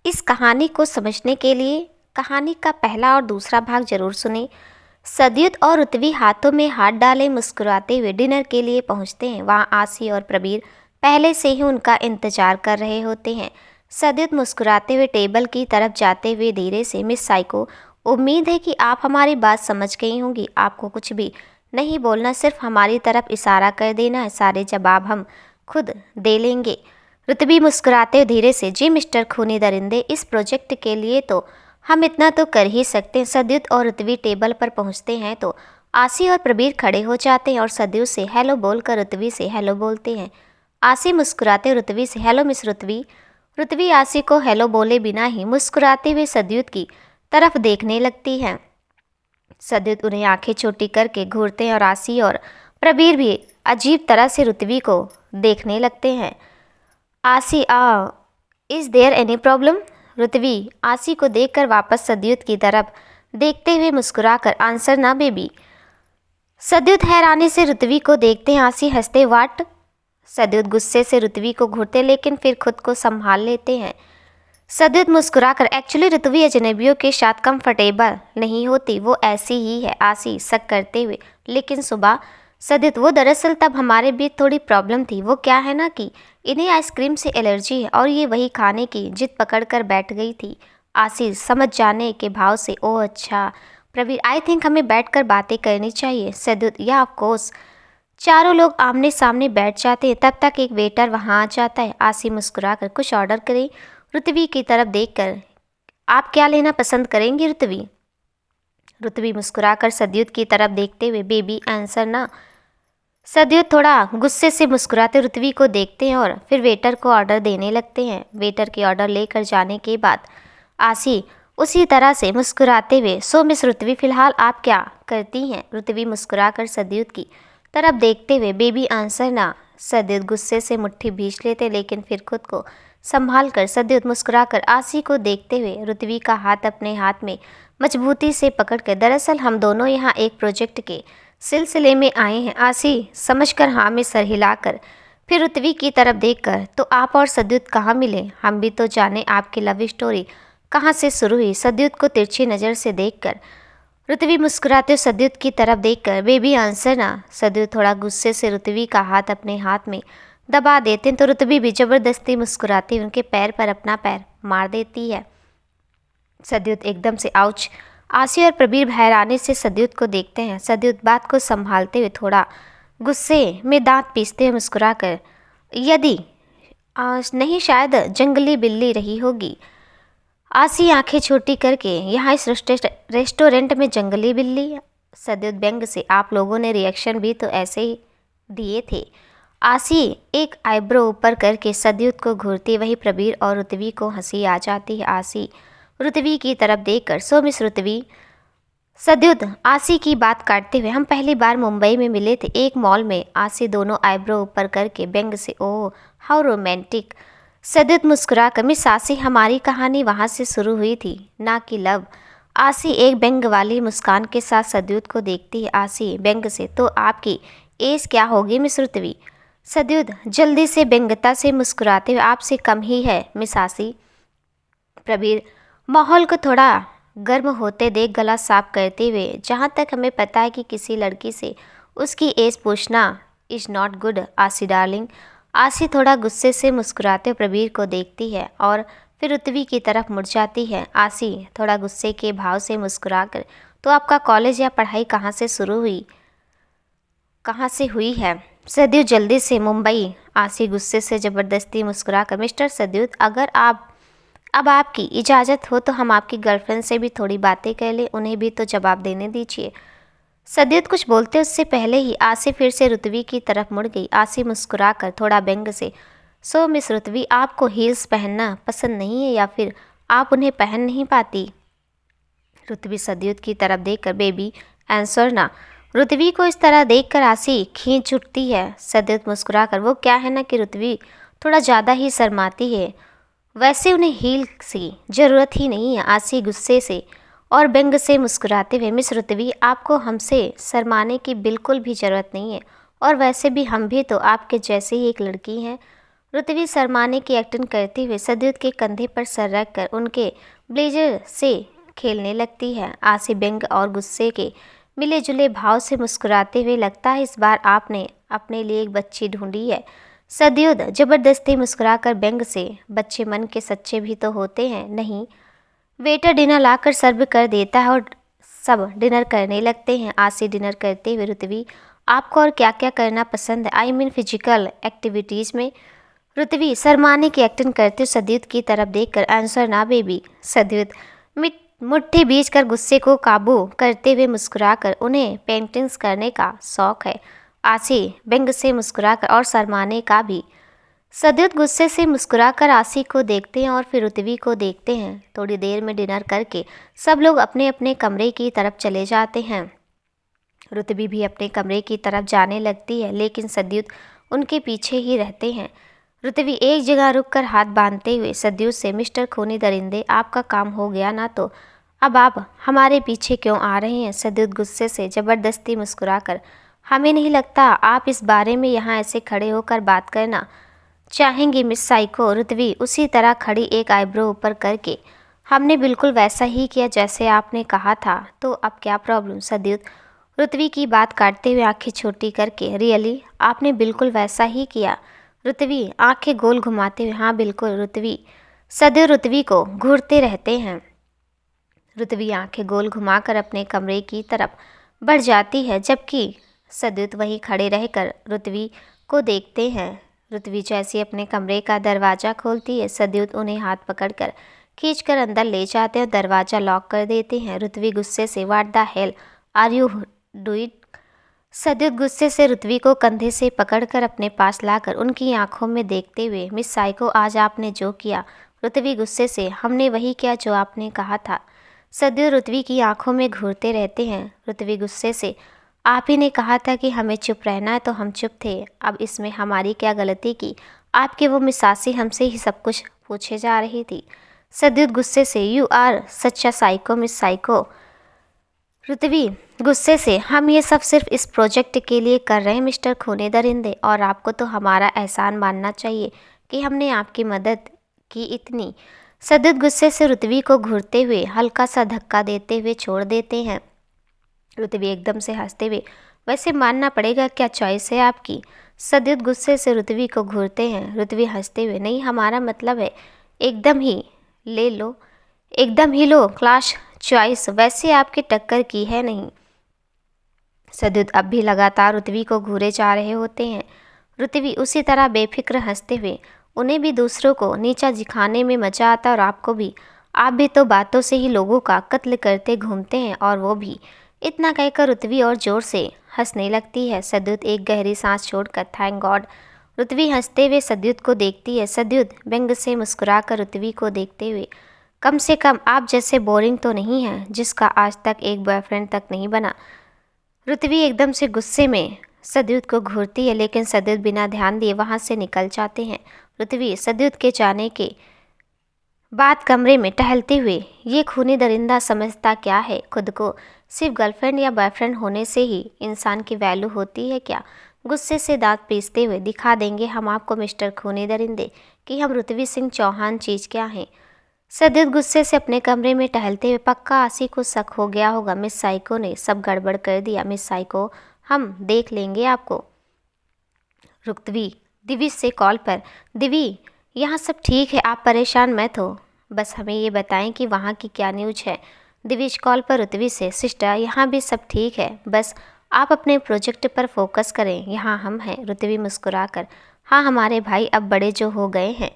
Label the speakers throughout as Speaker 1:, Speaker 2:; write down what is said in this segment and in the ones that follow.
Speaker 1: इस कहानी को समझने के लिए कहानी का पहला और दूसरा भाग जरूर सुने। सदयुत और ऋत्वी हाथों में हाथ डाले मुस्कुराते हुए डिनर के लिए पहुंचते हैं। वहां आसी और प्रबीर पहले से ही उनका इंतजार कर रहे होते हैं। सदयुत मुस्कुराते हुए टेबल की तरफ जाते हुए धीरे से, मिस साइको, उम्मीद है कि आप हमारी बात समझ गई होंगी। आपको कुछ भी नहीं बोलना, सिर्फ हमारी तरफ इशारा कर देना है। सारे जवाब हम खुद दे लेंगे। ऋत्वी मुस्कुराते धीरे से, जी मिस्टर खूनी दरिंदे, इस प्रोजेक्ट के लिए तो हम इतना तो कर ही सकते हैं। सदयुत और ऋत्वी टेबल पर पहुंचते हैं तो आसी और प्रबीर खड़े हो जाते हैं और सदयुत से हेलो बोलकर ऋत्वी से हेलो बोलते हैं। आसी मुस्कुराते ऋत्वी से, हेलो मिस ऋत्वी। ऋत्वी आसी को हेलो बोले बिना ही मुस्कुराते हुए सदयुत की तरफ देखने लगती है। सदयुत उन्हें आंखें छोटी करके घूरते हैं और आसी और प्रबीर भी अजीब तरह से ऋत्वी को देखने लगते हैं। आसी, is there any problem? Ritvi आसी को देखकर वापस सदयुत की तरफ देखते हुए मुस्कुराकर, आंसर ना बेबी। सदयुत हैरानी से ऋत्वी को देखते हैं। आसी हंसते, वाट? सदयुत गुस्से से ऋत्वी को घूरते लेकिन फिर खुद को संभाल लेते हैं। सदयुत मुस्कुराकर, एक्चुअली ऋत्वी अजनबियों के साथ कंफर्टेबल नहीं होती, वो ऐसी ही है। आसी शक करते हुए, लेकिन सुबह? सदयुत, वो दरअसल तब हमारे बीच थोड़ी प्रॉब्लम थी। वो क्या है ना कि इन्हें आइसक्रीम से एलर्जी है और ये वही खाने की जिद पकड़ कर बैठ गई थी। आसी समझ जाने के भाव से, ओह अच्छा। प्रवीर, आई थिंक हमें बैठकर बातें करनी चाहिए। सदयुत, या ऑफ कोर्स। चारों लोग आमने सामने बैठ जाते हैं। तब तक एक वेटर वहां आ जाता है। आसी मुस्कुराकर, कुछ ऑर्डर करें? ऋत्वी की तरफ देखकर, आप क्या लेना पसंद करेंगी ऋत्वी? ऋत्वी मुस्कुराकर सदयुत की तरफ देखते हुए, बेबी आंसर ना। सदयुत थोड़ा गुस्से से मुस्कुराते ऋत्वी को देखते हैं और फिर वेटर को ऑर्डर देने लगते हैं। वेटर के ऑर्डर लेकर जाने के बाद आसी उसी तरह से मुस्कुराते हुए, सो मिस ऋत्वी, फिलहाल आप क्या करती हैं? ऋत्वी मुस्कुराकर सदयुत की तरफ देखते हुए, बेबी आंसर ना। सदयुत गुस्से से मुट्ठी भींच लेते लेकिन फिर खुद को संभाल कर सदयुत मुस्कुराकर आसी को देखते हुए ऋत्वी का हाथ अपने हाथ में मजबूती से पकड़कर, दरअसल हम दोनों यहाँ एक प्रोजेक्ट के सिलसिले में आए हैं। आसी समझकर हाँ में सर हिलाकर, फिर ऋत्वी की तरफ देखकर, तो आप और सदयुत कहाँ मिले? हम भी तो जाने आपकी लव स्टोरी कहाँ से शुरू हुई। सदयुत को तिरछी नज़र से देखकर ऋत्वी मुस्कुराते सदयुत की तरफ देखकर, बेबी आंसर ना। सदयुत थोड़ा गुस्से से ऋत्वी का हाथ अपने हाथ में दबा देते हैं तो ऋत्वी भी जबरदस्ती मुस्कुराती उनके पैर पर अपना पैर मार देती है। सदयुत एकदम से, आउच। आसी और प्रबीर हैरानी से सदयुत को देखते हैं। सदयुत बात को संभालते हुए थोड़ा गुस्से में दांत पीसते हुए मुस्कुराकर, यदि नहीं शायद जंगली बिल्ली रही होगी। आसी आंखें छोटी करके, यहाँ इस रेस्टोरेंट में जंगली बिल्ली? सदयुत व्यंग से, आप लोगों ने रिएक्शन भी तो ऐसे ही दिए थे। आसी एक आईब्रो ऊपर करके सदयुत को घूरती, वही प्रबीर और ऋत्वी को हंसी आ जाती है। आसी ऋत्वी की तरफ देखकर, सो मिस ऋत्वी। सदयुत आसी की बात काटते हुए, हम पहली बार मुंबई में मिले थे एक मॉल में। आसी दोनों आईब्रो ऊपर करके व्यंग से, ओह हाउ रोमांटिक। सदयुत मुस्कुराकर, मिस आसी, हमारी कहानी वहाँ से शुरू हुई थी, ना कि लव। आसी एक व्यंग वाली मुस्कान के साथ सदयुत को देखती है। आसी व्यंग से, तो आपकी एज क्या होगी मिस ऋत्वी? सदयुत जल्दी से व्यंग्यता से मुस्कुराते हुए, आपसे कम ही है मिस आसी। प्रबीर माहौल को थोड़ा गर्म होते देख गला साफ करते हुए, जहाँ तक हमें पता है कि किसी लड़की से उसकी एज पूछना इज़ नॉट गुड आसी डार्लिंग। आसी थोड़ा गुस्से से मुस्कुराते प्रबीर को देखती है और फिर ऋत्वी की तरफ मुड़ जाती है। आसी थोड़ा गुस्से के भाव से मुस्कुराकर, तो आपका कॉलेज या पढ़ाई कहाँ से हुई है? सदयुत जल्दी से, मुंबई। आसी गुस्से से जबरदस्ती मुस्कुराकर, मिस्टर सदयुत, अगर अब आपकी इजाज़त हो तो हम आपकी गर्लफ्रेंड से भी थोड़ी बातें कर लें, उन्हें भी तो जवाब देने दीजिए। सदयुत कुछ बोलते उससे पहले ही आसी फिर से ऋत्वी की तरफ मुड़ गई। आसी मुस्कुराकर थोड़ा व्यंग से, सो मिस ऋत्वी, आपको हील्स पहनना पसंद नहीं है या फिर आप उन्हें पहन नहीं पाती? ऋत्वी सदयुत की तरफ देखकर, बेबी आंसर ना। ऋत्वी को इस तरह देखकर आसी खींच उठती है। सदयुत मुस्कुराकर, वो क्या है ना कि ऋत्वी थोड़ा ज़्यादा ही शर्माती है, वैसे उन्हें हील की ज़रूरत ही नहीं है। आसी गुस्से से और व्यंग से मुस्कुराते हुए, मिस ऋत्वी, आपको हमसे शर्माने की बिल्कुल भी ज़रूरत नहीं है और वैसे भी हम भी तो आपके जैसे ही एक लड़की हैं। ऋत्वी शर्माने की एक्टिंग करते हुए सदयुत के कंधे पर सर रखकर उनके ब्लेजर से खेलने लगती है। आसी व्यंग और गुस्से के मिले जुले भाव से मुस्कुराते हुए, लगता है इस बार आपने अपने लिए एक बच्ची ढूंढी है। सदयुत जबरदस्ती मुस्कुराकर व्यंग से, बच्चे मन के सच्चे भी तो होते हैं नहीं। वेटर डिनर लाकर सर्व कर देता है और सब डिनर करने लगते हैं। आसी डिनर करते हुए, ऋत्वी आपको और क्या क्या करना पसंद है? आई मीन फिजिकल एक्टिविटीज़ में। ऋत्वी शर्माने की एक्टिंग करते हुए सदयुत की तरफ देखकर, आंसर ना बेबी। सदयुत मुट्ठी बीच कर गुस्से को काबू करते हुए मुस्कुराकर, उन्हें पेंटिंग्स करने का शौक है। आसी व्यंग से मुस्कुराकर, और शर्माने का भी। सदयुत गुस्से से मुस्कुराकर आसी को देखते हैं और फिर ऋत्वी को देखते हैं। थोड़ी देर में डिनर करके सब लोग अपने अपने कमरे की तरफ चले जाते हैं। ऋत्वी भी अपने कमरे की तरफ जाने लगती है, लेकिन सदयुत उनके पीछे ही रहते हैं। ऋत्वी एक जगह रुककर हाथ बांधते हुए सदयुत से, मिस्टर खूनी दरिंदे, आपका काम हो गया ना, तो अब आप हमारे पीछे क्यों आ रहे हैं? सदयुत गुस्से से जबरदस्ती मुस्कुराकर, हमें नहीं लगता आप इस बारे में यहाँ ऐसे खड़े होकर बात करना चाहेंगी मिस साइको। ऋत्वी उसी तरह खड़ी, एक आईब्रो ऊपर करके, हमने बिल्कुल वैसा ही किया जैसे आपने कहा था, तो अब क्या प्रॉब्लम? सदयुत ऋत्वी की बात काटते हुए आंखें छोटी करके, रियली आपने बिल्कुल वैसा ही किया? ऋत्वी आंखें गोल घुमाते हुए, हाँ बिल्कुल। ऋत्वी सदैव ऋत्वी को घूरते रहते हैं। ऋत्वी आंखें गोल घुमाकर अपने कमरे की तरफ बढ़ जाती है, जबकि सदयुत वहीं खड़े रहकर ऋत्वी को देखते हैं। ऋत्वी जैसे अपने कमरे का दरवाज़ा खोलती है, सदयुत उन्हें हाथ पकड़कर खींचकर अंदर ले जाते हैं और दरवाज़ा लॉक कर देते हैं। ऋत्वी गुस्से से, what the hell are you doing? Sadyut गुस्से से ऋत्वी को कंधे से पकड़कर अपने पास लाकर उनकी आंखों में देखते हुए, मिस साइको, आज आपने जो किया। ऋत्वी गुस्से से, हमने वही किया जो आपने कहा था। सदयुत ऋत्वी की आंखों में घूरते रहते हैं। ऋत्वी गुस्से से, आप ही ने कहा था कि हमें चुप रहना है, तो हम चुप थे। अब इसमें हमारी क्या गलती की? आपके वो मिसासी हमसे ही सब कुछ पूछे जा रही थी। सदयुत गुस्से से, you are such a psycho miss psycho. Ritvi गुस्से से, हम ये सब सिर्फ इस प्रोजेक्ट के लिए कर रहे हैं मिस्टर खूनी दरिंदे, और आपको तो हमारा एहसान मानना चाहिए कि हमने आपकी मदद की इतनी। सदयुत गुस्से से ऋत्वी को घूरते हुए हल्का सा धक्का देते हुए छोड़ देते हैं। ऋत्वी एकदम से हंसते हुए, वैसे मानना पड़ेगा, क्या चॉइस है आपकी? सदयुत गुस्से से ऋत्वी को घूरते हैं। ऋत्वी हंसते हुए, नहीं, हमारा मतलब है एकदम ही ले लो, एकदम ही लो, क्लास चॉइस वैसे आपकी टक्कर की है नहीं। सदयुत अब भी लगातार ऋत्वी को घूरे जा रहे होते हैं। ऋत्वी उसी तरह बेफिक्र हंसते हुए, उन्हें भी दूसरों को नीचा दिखाने में मजा आता और आपको भी, आप भी तो बातों से ही लोगों का कत्ल करते घूमते हैं, और वो भी। इतना कहकर ऋत्वी और जोर से हंसने लगती है। सदयुत एक गहरी सांस छोड़कर, थैंक गॉड। ऋत्वी हंसते हुए सदयुत को देखती है। सदयुत व्यंग से मुस्कुराकर ऋत्वी को देखते हुए, कम से कम आप जैसे बोरिंग तो नहीं हैं जिसका आज तक एक बॉयफ्रेंड तक नहीं बना। ऋत्वी एकदम से गुस्से में सदयुत को घूरती है, लेकिन सदयुत बिना ध्यान दिए वहाँ से निकल जाते हैं। ऋत्वी सदयुत के जाने के बाद कमरे में टहलते हुए, ये खूनी दरिंदा समझता क्या है खुद को? सिर्फ गर्लफ्रेंड या बॉयफ्रेंड होने से ही इंसान की वैल्यू होती है क्या? गुस्से से दांत पीसते हुए, दिखा देंगे हम आपको मिस्टर खूनी दरिंदे कि हम ऋत्वी सिंह चौहान चीज़ क्या हैं। सदयुत गुस्से से अपने कमरे में टहलते हुए, पक्का आसी को शक हो गया होगा, मिस साइको ने सब गड़बड़ कर दिया। मिस साइको, हम देख लेंगे आपको। ऋत्वी दिविज से कॉल पर, दिवी यहाँ सब ठीक है, आप परेशान मत हो, बस हमें ये बताएं कि वहाँ की क्या न्यूज है। दिविज कॉल पर ऋत्वी से, सिस्टर यहाँ भी सब ठीक है, बस आप अपने प्रोजेक्ट पर फोकस करें, यहाँ हम हैं। ऋत्वी मुस्कुराकर, हाँ हमारे भाई अब बड़े जो हो गए हैं।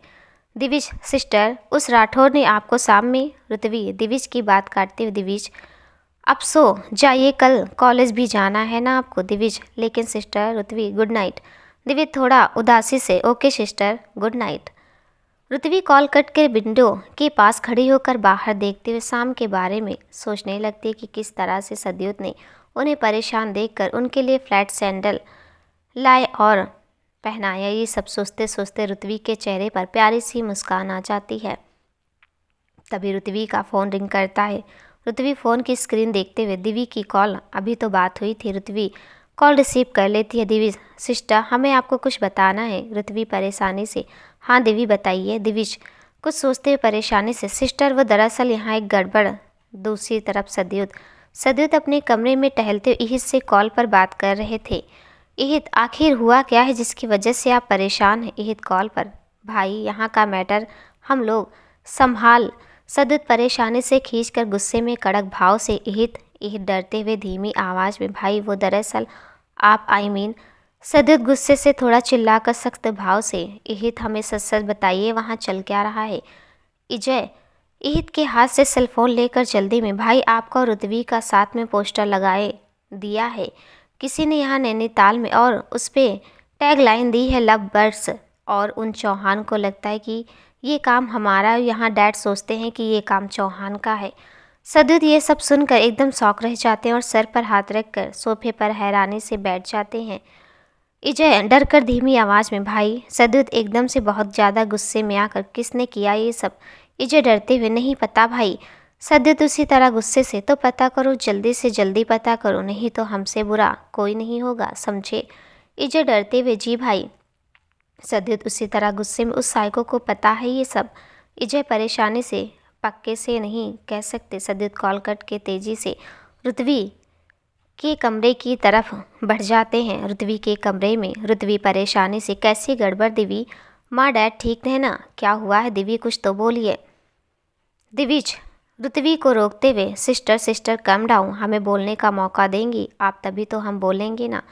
Speaker 1: दिविज, सिस्टर उस राठौर ने आपको सामने। ऋत्वी दिविज की बात काटते हुए, दिविज अब सो जाइए, कल कॉलेज भी जाना है ना आपको। दिविज, लेकिन sister. Ritvi, good night. Divij थोड़ा उदासी से, okay sister, good night. Ritvi call cut कर विंडो के पास खड़ी होकर बाहर देखते हुए शाम के बारे में सोचने लगती कि किस तरह से सदयुत ने उन्हें परेशान देखकर उनके लिए फ्लैट सैंडल लाए और पहनाया। ये सब सोचते सोचते ऋत्वी के चेहरे पर प्यारी सी मुस्कान आ जाती है। तभी ऋत्वी का फ़ोन रिंग करता है। ऋत्वी फ़ोन की स्क्रीन देखते हुए, दिवी की कॉल, अभी तो बात हुई थी। ऋत्वी कॉल रिसीव कर लेती है। दिवी, सिस्टर हमें आपको कुछ बताना है। ऋत्वी परेशानी से, हाँ दिवी बताइए। दिविज कुछ सोचते हुए परेशानी से, सिस्टर वो दरअसल यहाँ एक गड़बड़। दूसरी तरफ सदयुत अपने कमरे में टहलते हुए इहित से कॉल पर बात कर रहे थे। इहित, आखिर हुआ क्या है जिसकी वजह से आप परेशान हैं? इहित कॉल पर, भाई यहाँ का मैटर हम लोग संभाल। सदयुत परेशानी से खींचकर गुस्से में कड़क भाव से, इहित डरते हुए धीमी आवाज़ में, भाई वो दरअसल आप सदयुत गुस्से से थोड़ा चिल्लाकर सख्त भाव से, इहित हमें सच सच बताइए वहाँ चल क्या रहा है? इजय इहित के हाथ से सेलफोन लेकर जल्दी में, भाई आपका और रुतवी का साथ में पोस्टर लगाए दिया है किसी ने यहाँ नैनीताल में, और उस पर टैग लाइन दी है लव बर्ड्स, और उन चौहान को लगता है कि ये काम हमारा, यहाँ डैड सोचते हैं कि ये काम चौहान का है। सदयुत ये सब सुनकर एकदम शौक रह जाते हैं और सर पर हाथ रखकर सोफे पर हैरानी से बैठ जाते हैं। इजय डर कर धीमी आवाज़ में, भाई। सदयुत एकदम से बहुत ज़्यादा गुस्से में आकर, किसने किया ये सब? इजय डरते हुए, नहीं पता भाई। सदयुत उसी तरह गुस्से से, तो पता करो, जल्दी से जल्दी पता करो, नहीं तो हमसे बुरा कोई नहीं होगा, समझे? इजय डरते हुए, जी भाई। सदयुत उसी तरह गुस्से में, उस साइको को पता है ये सब? इजय परेशानी से, पक्के से नहीं कह सकते। सदयुत कॉल कट के तेजी से रुतवी के कमरे की तरफ बढ़ जाते हैं। रुतवी के कमरे में रुतवी परेशानी से, कैसी गड़बड़ दिवी? माँ डैड ठीक है ना? क्या हुआ है दिवी, कुछ तो बोलिए। दिविज रुतवी को रोकते हुए, सिस्टर कम डाउन, हमें बोलने का मौका देंगी आप, तभी तो हम बोलेंगे ना।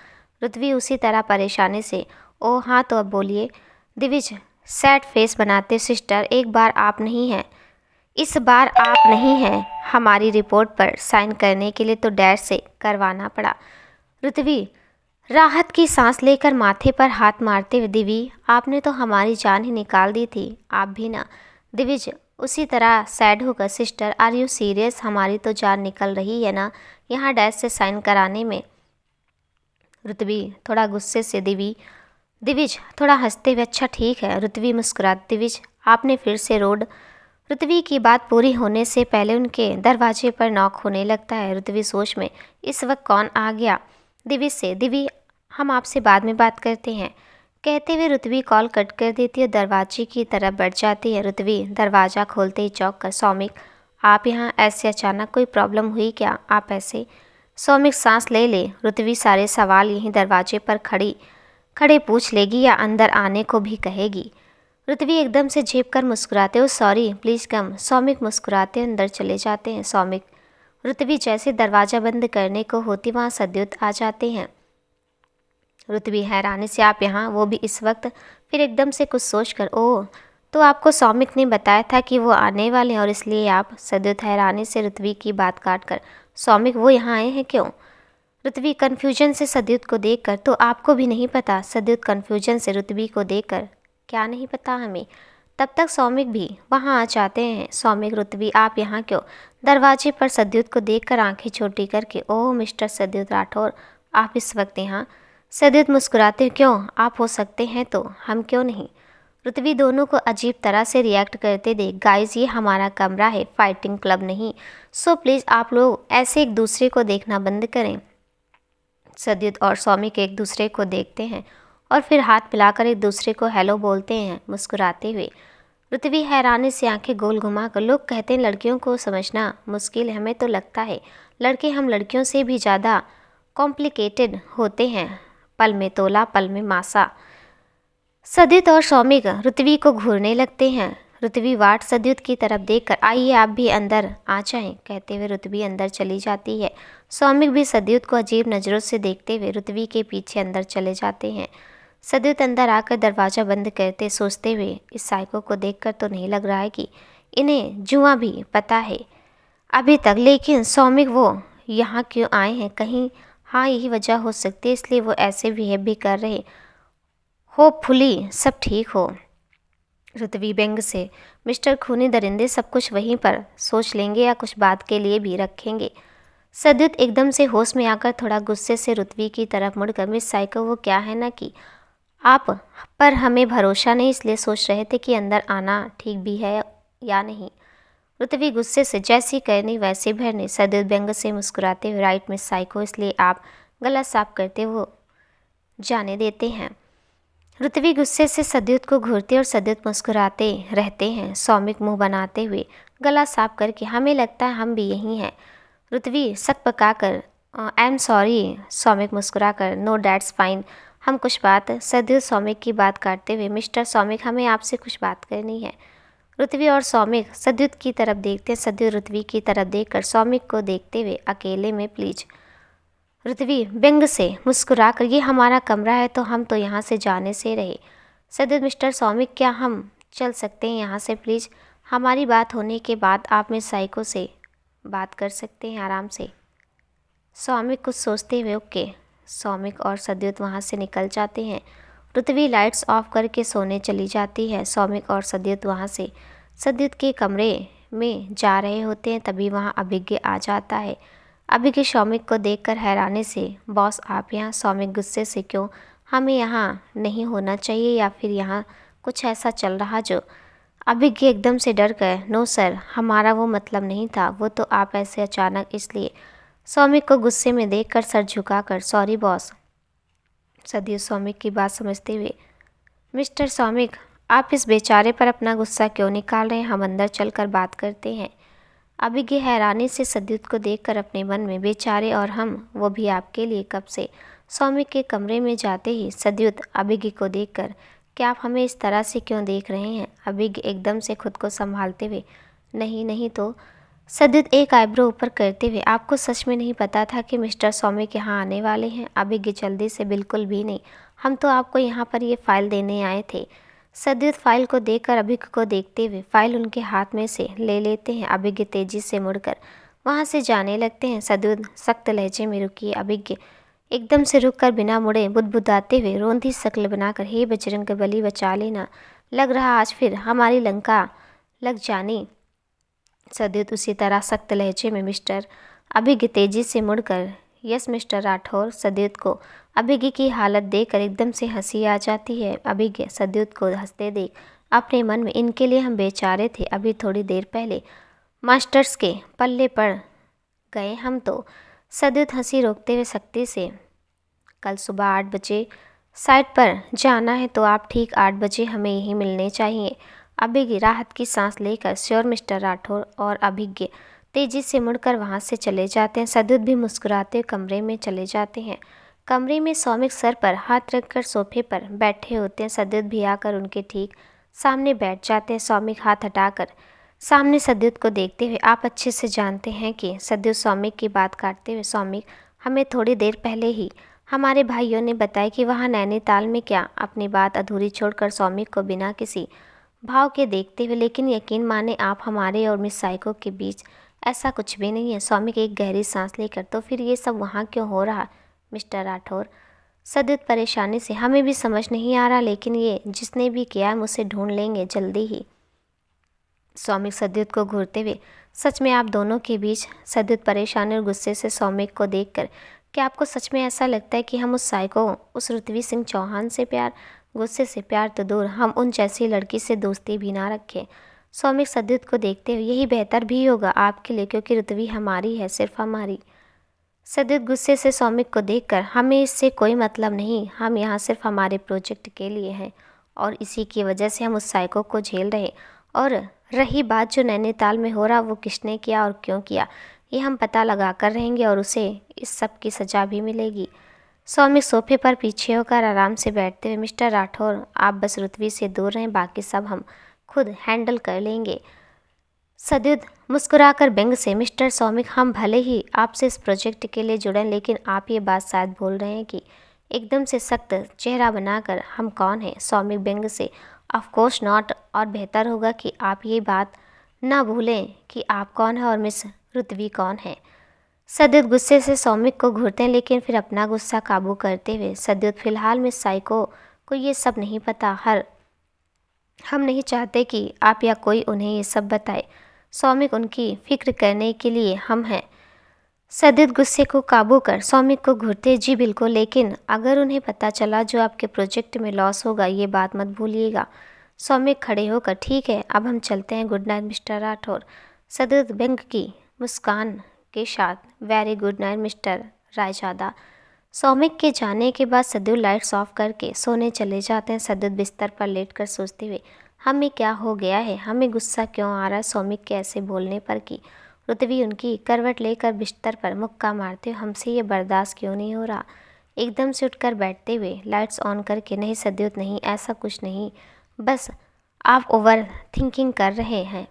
Speaker 1: रुतवी उसी तरह परेशानी से, ओ हाँ तो अब बोलिए। दिविज सैड फेस बनाते, सिस्टर एक बार आप नहीं हैं, इस बार आप नहीं हैं हमारी रिपोर्ट पर साइन करने के लिए, तो डैड से करवाना पड़ा। रुतवी राहत की सांस लेकर माथे पर हाथ मारते हुए, दिवी आपने तो हमारी जान ही निकाल दी थी, आप भी ना। दिविज उसी तरह सैड होकर, सिस्टर आर यू सीरियस? हमारी तो जान निकल रही है ना यहाँ डैड से साइन कराने में। रुतवी थोड़ा गुस्से से, दिविज थोड़ा हंसते हुए, अच्छा ठीक है। रुतवी मुस्कुराती, दिविज आपने फिर से रोड। रुतवी की बात पूरी होने से पहले उनके दरवाजे पर नॉक होने लगता है। रुतवी सोच में, इस वक्त कौन आ गया? दिविज से, दिवी हम आपसे बाद में बात करते हैं, कहते हुए रुतवी कॉल कट कर देती है, दरवाजे की तरफ बढ़ जाती है। रुतवी दरवाज़ा खोलते ही चौंक कर, सौमिक आप यहाँ ऐसे अचानक, कोई प्रॉब्लम हुई क्या? आप ऐसे? सौमिक सांस ले ले। रुतवी सारे सवाल यहीं दरवाजे पर खड़े पूछ लेगी या अंदर आने को भी कहेगी? रुतवी एकदम से झेप कर मुस्कुराते हो, सॉरी प्लीज़ कम। सौमिक मुस्कुराते अंदर चले जाते हैं। सौमिक रुतवी जैसे दरवाज़ा बंद करने को होती वहाँ सदयुत आ जाते हैं। रुतवी हैरानी से, आप यहाँ, वो भी इस वक्त? फिर एकदम से कुछ सोच कर, ओह तो आपको सौमिक ने बताया था कि वो आने वाले हैं और इसलिए आप? सदयुत हैरानी से रुतवी की बात काट कर, सौमिक वो यहाँ आए हैं क्यों? रुतवी कन्फ्यूजन से सदयुत को देखकर, तो आपको भी नहीं पता? सदयुत कन्फ्यूजन से रुतवी को देखकर, क्या नहीं पता हमें? तब तक सौमिक भी वहाँ आ जाते हैं। सौमिक रुतवी आप यहाँ क्यों? दरवाजे पर सदयुत को देखकर आंखें छोटी करके, ओह मिस्टर सदयुत राठौर आप इस वक्त यहाँ? सदयुत मुस्कुराते, क्यों आप हो सकते हैं तो हम क्यों नहीं? रुतवी दोनों को अजीब तरह से रिएक्ट करते देख, गाइस ये हमारा कमरा है, फाइटिंग क्लब नहीं, सो प्लीज़ आप लोग ऐसे एक दूसरे को देखना बंद करें। सदयुत और सौमिक एक दूसरे को देखते हैं और फिर हाथ मिलाकर एक दूसरे को हेलो बोलते हैं मुस्कुराते हुए। रुतवी हैरानी से आंखें गोल घुमाकर, लोग कहते हैं लड़कियों को समझना मुश्किल है, हमें तो लगता है लड़के हम लड़कियों से भी ज़्यादा कॉम्प्लिकेटेड होते हैं, पल में तोला पल में मासा। सदयुत और सौमिक रुतवी को घूरने लगते हैं। रुतवी वाट सदयुत की तरफ देखकर, आइए आप भी अंदर आ जाएं, कहते हुए रुतवी अंदर चली जाती है। सौमिक भी सदयुत को अजीब नज़रों से देखते हुए रुतवी के पीछे अंदर चले जाते हैं। सदयुत अंदर आकर दरवाज़ा बंद करते, सोचते हुए, इस साइको को देखकर तो नहीं लग रहा है कि इन्हें जुआ भी पता है अभी तक, लेकिन सौमिक वो यहाँ क्यों आए हैं? कहीं हाँ यही वजह हो सकती है, इसलिए वो ऐसे बिहेव भी कर रहे। होपफुली सब ठीक हो। रुतवी व्यंग से, मिस्टर खूनी दरिंदे सब कुछ वहीं पर सोच लेंगे या कुछ बात के लिए भी रखेंगे? सदयुत एकदम से होश में आकर थोड़ा गुस्से से रुतवी की तरफ मुड़कर, मिस साइको वो क्या है ना कि आप पर हमें भरोसा नहीं, इसलिए सोच रहे थे कि अंदर आना ठीक भी है या नहीं। रुतवी गुस्से से, जैसी कहनी वैसे भरने। सदयुत व्यंग से मुस्कुराते हुए, राइट मिस साइको, इसलिए आप गला साफ करते वो जाने देते हैं। ऋत्वी गुस्से से सद्युत को घूरती और सद्युत मुस्कुराते रहते हैं, सौमिक मुंह बनाते हुए गला साफ करके। हमें लगता है हम भी यही हैं। ऋत्वी सक पकाकर आई एम सॉरी, सौमिक मुस्कुराकर नो डैट्स फाइन, हम कुछ बात। सद्युत सौमिक की बात काटते हुए मिस्टर सौमिक, हमें आपसे कुछ बात करनी है। ऋत्वी और सौमिक सद्युत की तरफ देखते हैं। सद्युत ऋत्वी की तरफ देखकर सौमिक को देखते हुए अकेले में प्लीज। ऋत्वी व्यंग से मुस्कुराकर, ये हमारा कमरा है तो हम तो यहाँ से जाने से रहे। सद्युत मिस्टर सौमिक, क्या हम चल सकते हैं यहाँ से प्लीज़? हमारी बात होने के बाद आप मिस साइको से बात कर सकते हैं आराम से। सौमिक कुछ सोचते हुए ओके। सौमिक और सद्युत वहाँ से निकल जाते हैं। ऋत्वी लाइट्स ऑफ करके सोने चली जाती है। सौमिक और सद्युत वहाँ से सद्युत के कमरे में जा रहे होते हैं, तभी वहाँ अभिज्ञ आ जाता है। अभिज्ञ सौमिक को देखकर हैरानी से, बॉस आप यहाँ? सौमिक गुस्से से, क्यों, हमें यहाँ नहीं होना चाहिए या फिर यहाँ कुछ ऐसा चल रहा जो? अभिज्ञ एकदम से डर गए, नो सर, हमारा वो मतलब नहीं था, वो तो आप ऐसे अचानक इसलिए। सौमिक को गुस्से में देखकर सर झुकाकर, सॉरी बॉस। सद्युत सौमिक की बात समझते हुए, मिस्टर सौमिक आप इस बेचारे पर अपना गुस्सा क्यों निकाल रहे हैं, हम अंदर चलकर बात करते हैं। अभिज्ञ हैरानी से सद्युत को देखकर अपने मन में, बेचारे और हम, वो भी आपके लिए, कब से? सौमिक के कमरे में जाते ही सद्युत अभिज्ञ को देखकर, क्या आप हमें इस तरह से क्यों देख रहे हैं? अभिज्ञ एकदम से खुद को संभालते हुए, नहीं नहीं तो। सद्युत एक आईब्रो ऊपर करते हुए, आपको सच में नहीं पता था कि मिस्टर सौमिक यहाँ आने वाले हैं? अभिज्ञ जल्दी से, बिल्कुल भी नहीं, हम तो आपको यहाँ पर ये फाइल देने आए थे। सद्युत फाइल को देखकर अभिज्ञ को देखते हुए फाइल उनके हाथ में से ले लेते हैं। अभिज्ञ तेजी से मुड़कर वहाँ से जाने लगते हैं। सद्युत सख्त लहजे में, रुकिए। अभिज्ञ एकदम से रुककर बिना मुड़े बुदबुदाते हुए रोंधी शक्ल बनाकर, हे बजरंगबली बचा लेना, लग रहा आज फिर हमारी लंका लग जानी। सद्युत उसी तरह सख्त लहजे में, मिस्टर। अभिज्ञ तेजी से मुड़कर, यस मिस्टर राठौर। सद्युत को अभिज्ञ की हालत देखकर एकदम से हंसी आ जाती है। अभिज्ञ सद्युत को हंसते देख अपने मन में, इनके लिए हम बेचारे थे, अभी थोड़ी देर पहले मास्टर्स के पल्ले पड़ गए हम तो। सद्युत हंसी रोकते हुए सख्ती से, कल सुबह 8 बजे साइट पर जाना है तो आप ठीक 8 बजे हमें यहीं मिलने चाहिए। अभिज्ञ राहत की सांस लेकर, श्योर मिस्टर राठौर। और अभिज्ञ तेजी से मुड़कर वहाँ से चले जाते हैं। सद्युत भी मुस्कुराते कमरे में चले जाते हैं। कमरे में सौमिक सर पर हाथ रखकर सोफे पर बैठे होते हैं। सद्युत भी आकर उनके ठीक सामने बैठ जाते हैं। सौमिक हाथ हटाकर सामने सद्युत को देखते हुए, आप अच्छे से जानते हैं कि, सद्युत सौमिक की बात काटते हुए, सौमिक हमें थोड़ी देर पहले ही हमारे भाइयों ने बताया कि वहाँ नैनीताल में क्या? अपनी बात अधूरी छोड़कर सौमिक को बिना किसी भाव के देखते हुए, लेकिन यकीन माने आप हमारे और मिस साइको के बीच ऐसा कुछ भी नहीं है। सौमिक एक गहरी सांस लेकर, तो फिर ये सब वहाँ क्यों हो रहा मिस्टर राठौर? सद्युत परेशानी से, हमें भी समझ नहीं आ रहा, लेकिन ये जिसने भी किया हम उसे ढूंढ लेंगे जल्दी ही। सौमिक सद्युत को घूरते हुए, सच में आप दोनों के बीच? सद्युत परेशानी और गुस्से से सौमिक को देखकर, क्या आपको सच में ऐसा लगता है कि हम उस साइको, उस ऋत्वी सिंह चौहान से प्यार? गुस्से से, प्यार तो दूर, हम उन जैसी लड़की से दोस्ती भी ना रखें। सौमिक सद्युत को देखते हुए, यही बेहतर भी होगा आपके लिए, क्योंकि ऋत्वी हमारी है, सिर्फ हमारी। सद्युत गुस्से से सौमिक को देखकर, हमें इससे कोई मतलब नहीं, हम यहाँ सिर्फ हमारे प्रोजेक्ट के लिए हैं और इसी की वजह से हम उस साइको को झेल रहे। और रही बात जो नैनीताल में हो रहा, वो किसने किया और क्यों किया, ये हम पता लगा कर रहेंगे और उसे इस सब की सज़ा भी मिलेगी। सौमिक सोफे पर पीछे होकर आराम से बैठते हुए, मिस्टर राठौर आप बस ऋत्वी से दूर रहें, बाकी सब हम खुद हैंडल कर लेंगे। सद्युत मुस्कुराकर व्यंग से, मिस्टर सौमिक हम भले ही आपसे इस प्रोजेक्ट के लिए जुड़े, लेकिन आप ये बात शायद भूल रहे हैं कि, एकदम से सख्त चेहरा बनाकर, हम कौन हैं? सौमिक व्यंग से, ऑफ कोर्स नॉट, और बेहतर होगा कि आप ये बात ना भूलें कि आप कौन हैं और मिस ऋत्वी कौन है। सद्युत गुस्से से सौमिक को घूरते हैं, लेकिन फिर अपना गुस्सा काबू करते हुए, सद्युत फिलहाल मिस साइको को ये सब नहीं पता, हम नहीं चाहते कि आप या कोई उन्हें ये सब बताए। सौमिक उनकी फिक्र करने के लिए हम हैं। सद्युत गुस्से को काबू कर सौमिक को घूरते, जी बिल्कुल, लेकिन अगर उन्हें पता चला जो आपके प्रोजेक्ट में लॉस होगा, ये बात मत भूलिएगा। सौमिक खड़े होकर, ठीक है अब हम चलते हैं, गुड नाइट मिस्टर राठौर। सद्युत व्यंग की मुस्कान के साथ, very good night mister Raizada. Soumik के जाने के बाद सद्युत लाइट्स ऑफ करके सोने चले जाते हैं। सद्युत बिस्तर पर लेटकर सोचते हुए, हमें क्या हो गया है, हमें गुस्सा क्यों आ रहा है सौमिक के ऐसे बोलने पर कि रुतवी उनकी करवट लेकर बिस्तर पर मुक्का मारते हुए, हमसे ये बर्दाश्त क्यों नहीं हो रहा। एकदम से उठकर बैठते हुए लाइट्स ऑन करके, नहीं सद्युत नहीं, ऐसा कुछ नहीं, बस आप ओवर थिंकिंग कर रहे हैं।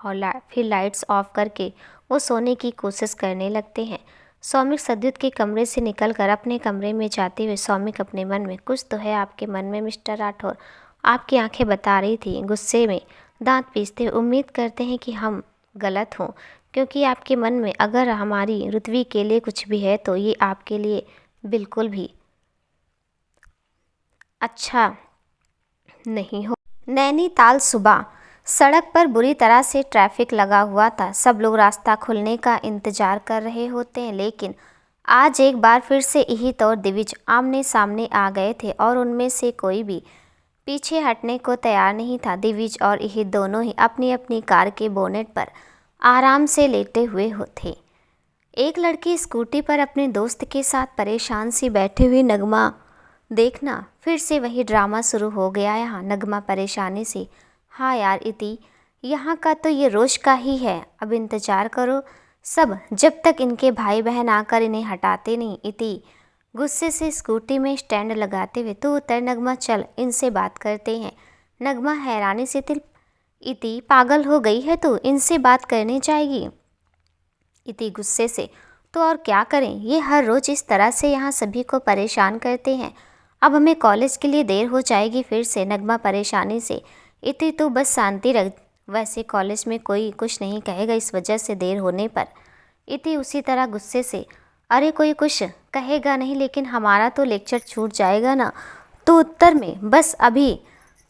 Speaker 1: और फिर लाइट्स ऑफ करके वो सोने की कोशिश करने लगते हैं। सौमिक सद्युत के कमरे से निकलकर अपने कमरे में जाते हुए सौमिक अपने मन में, कुछ तो है आपके मन में मिस्टर राठौर, आपकी आंखें बता रही थी। गुस्से में दांत पीसते हुए, उम्मीद करते हैं कि हम गलत हों, क्योंकि आपके मन में अगर हमारी रुतवी के लिए कुछ भी है तो ये आपके लिए बिल्कुल भी अच्छा नहीं हो। नैनीताल सुबह सड़क पर बुरी तरह से ट्रैफिक लगा हुआ था। सब लोग रास्ता खुलने का इंतजार कर रहे होते हैं, लेकिन आज एक बार फिर से इहित और दिविज आमने सामने आ गए थे और उनमें से कोई भी पीछे हटने को तैयार नहीं था। दिविज और इहित दोनों ही अपनी अपनी कार के बोनेट पर आराम से लेटे हुए थे। एक लड़की स्कूटी पर अपने दोस्त के साथ परेशान सी बैठी हुई। नगमा, देखना फिर से वही ड्रामा शुरू हो गया यहाँ। नगमा परेशानी से, हाँ यार इति, यहाँ का तो ये रोज का ही है, अब इंतजार करो सब जब तक इनके भाई बहन आकर इन्हें हटाते नहीं। इति गुस्से से स्कूटी में स्टैंड लगाते हुए, तू उतर नगमा, चल इनसे बात करते हैं। नगमा हैरानी से, तिल इति पागल हो गई है तू, इनसे बात करनी चाहिए। इति गुस्से से, तो और क्या करें, ये हर रोज़ इस तरह से यहाँ सभी को परेशान करते हैं, अब हमें कॉलेज के लिए देर हो जाएगी फिर से। नगमा परेशानी से, इति तू बस शांति रख, वैसे कॉलेज में कोई कुछ नहीं कहेगा इस वजह से देर होने पर। इति उसी तरह गुस्से से, अरे कोई कुछ कहेगा नहीं, लेकिन हमारा तो लेक्चर छूट जाएगा ना। तू उत्तर में बस अभी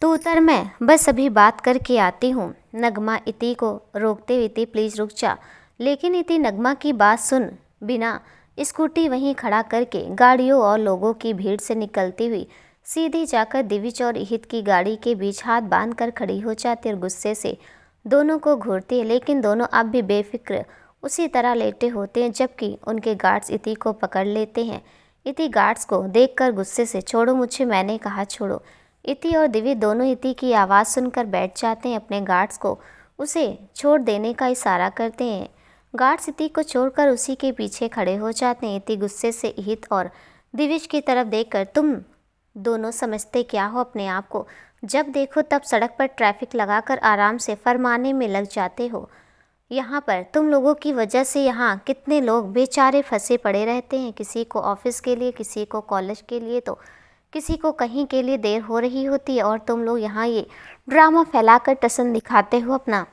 Speaker 1: तू उतर, मैं बस अभी बात करके आती हूँ। नगमा इति को रोकते हुए, इति प्लीज़ रुक जा। लेकिन इति नगमा की बात सुन बिना स्कूटी वहीं खड़ा करके गाड़ियों और लोगों की भीड़ से निकलती हुई सीधे जाकर दिविज और इहित की गाड़ी के बीच हाथ बांधकर खड़ी हो जाती और गुस्से से दोनों को घूरती है। लेकिन दोनों अब भी बेफिक्र उसी तरह लेटे होते हैं, जबकि उनके गार्ड्स इति को पकड़ लेते हैं। इति गार्ड्स को देखकर गुस्से से, छोड़ो मुझे, मैंने कहा छोड़ो। इति और दिविज दोनों इति की आवाज़ सुनकर बैठ जाते हैं। अपने गार्ड्स को उसे छोड़ देने का इशारा करते हैं। गार्ड्स इति को छोड़कर उसी के पीछे खड़े हो जाते हैं। इति गुस्से से इहित और दिविज की तरफ देखकर, तुम दोनों समझते क्या हो अपने आप को, जब देखो तब सड़क पर ट्रैफिक लगाकर आराम से फरमाने में लग जाते हो। यहाँ पर तुम लोगों की वजह से यहाँ कितने लोग बेचारे फंसे पड़े रहते हैं, किसी को ऑफिस के लिए, किसी को कॉलेज के लिए, तो किसी को कहीं के लिए देर हो रही होती है, और तुम लोग यहाँ ये ड्रामा फैलाकर टसन दिखाते हो अपना।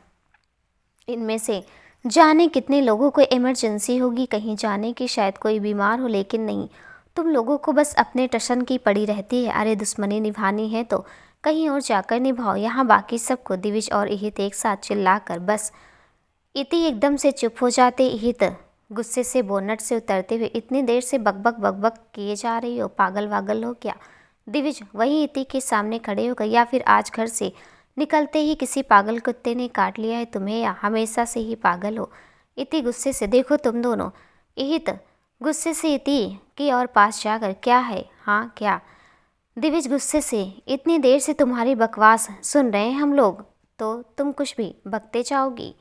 Speaker 1: इनमें से जाने कितने लोगों को इमरजेंसी होगी कहीं जाने की, शायद कोई बीमार हो, लेकिन नहीं, तुम लोगों को बस अपने टशन की पड़ी रहती है। अरे दुश्मनी निभानी है तो कहीं और जाकर निभाओ। यहाँ बाकी सबको दिविज और इहित एक साथ चिल्लाकर, बस इति एकदम से चुप हो जाते। इहित गुस्से से बोनट से उतरते हुए, इतनी देर से बकबक बकबक किए जा रही हो, पागल वागल हो क्या। दिविज वहीं इति के सामने खड़े हो गए, या फिर आज घर से निकलते ही किसी पागल कुत्ते ने काट लिया है तुम्हें, या हमेशा से ही पागल हो। इति गुस्से से, देखो तुम दोनों। इहित गुस्से से इति की और पास जाकर, क्या है, हाँ क्या। दिविज गुस्से से, इतनी देर से तुम्हारी बकवास सुन रहे हैं हम लोग, तो तुम कुछ भी बकते जाओगी।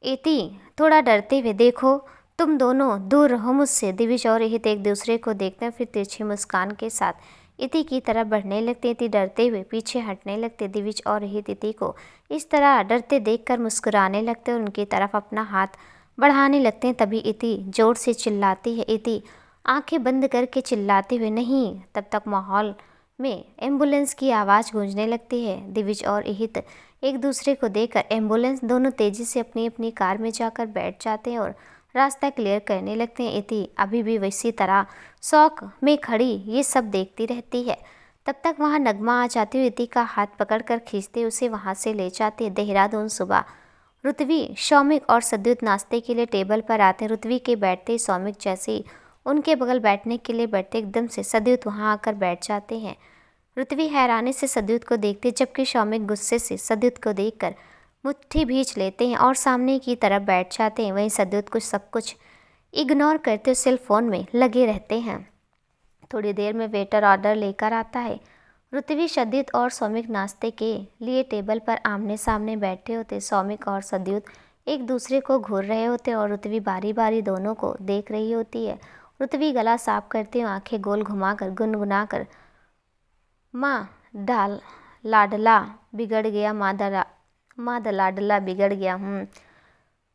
Speaker 1: इति थोड़ा डरते हुए, देखो तुम दोनों दूर रहो मुझसे। दिविज और इहित एक दूसरे को देखते हैं, फिर तिरछी मुस्कान के साथ इति की तरफ बढ़ने लगते। इति डरते हुए पीछे हटने लगते। दिविज और इहित इति को इस तरह डरते देखकर मुस्कुराने लगते और उनकी तरफ अपना हाथ बढ़ाने लगते हैं। तभी इति जोर से चिल्लाती है। इति आंखें बंद करके चिल्लाते हुए, नहीं। तब तक माहौल में एम्बुलेंस की आवाज़ गूंजने लगती है। दिविज और इहित एक दूसरे को देखकर एम्बुलेंस दोनों तेज़ी से अपनी अपनी कार में जाकर बैठ जाते हैं और रास्ता क्लियर करने लगते हैं। इति अभी भी वैसी तरह शौक में खड़ी ये सब देखती रहती है। तब तक वहाँ नगमा आ जाती हुई इति का हाथ पकड़कर खींचते उसे वहाँ से ले जाते हैं। देहरादून सुबह रुतवी, सौमिक और सद्युत नाश्ते के लिए टेबल पर आते हैं। रुतवी के बैठते ही सौमिक जैसे ही उनके बगल बैठने के लिए बैठते, एकदम से सद्युत वहाँ आकर बैठ जाते हैं। रुतवी हैरानी से सद्युत को देखते, जबकि सौमिक गुस्से से सद्युत को देखकर मुट्ठी भींच लेते हैं और सामने की तरफ बैठ जाते हैं। वहीं सद्युत कुछ सब कुछ इग्नोर करते सेल फोन में लगे रहते हैं। थोड़ी देर में वेटर ऑर्डर लेकर आता है। ऋत्वी, सद्युत और सौमिक नाश्ते के लिए टेबल पर आमने सामने बैठे होते। सौमिक और सद्युत एक दूसरे को घूर रहे होते और ऋत्वी बारी बारी दोनों को देख रही होती है। ऋत्वी गला साफ करते हुए आंखें गोल घुमाकर गुनगुनाकर, माँ लाडला बिगड़ गया, माँ लाडला बिगड़ गया।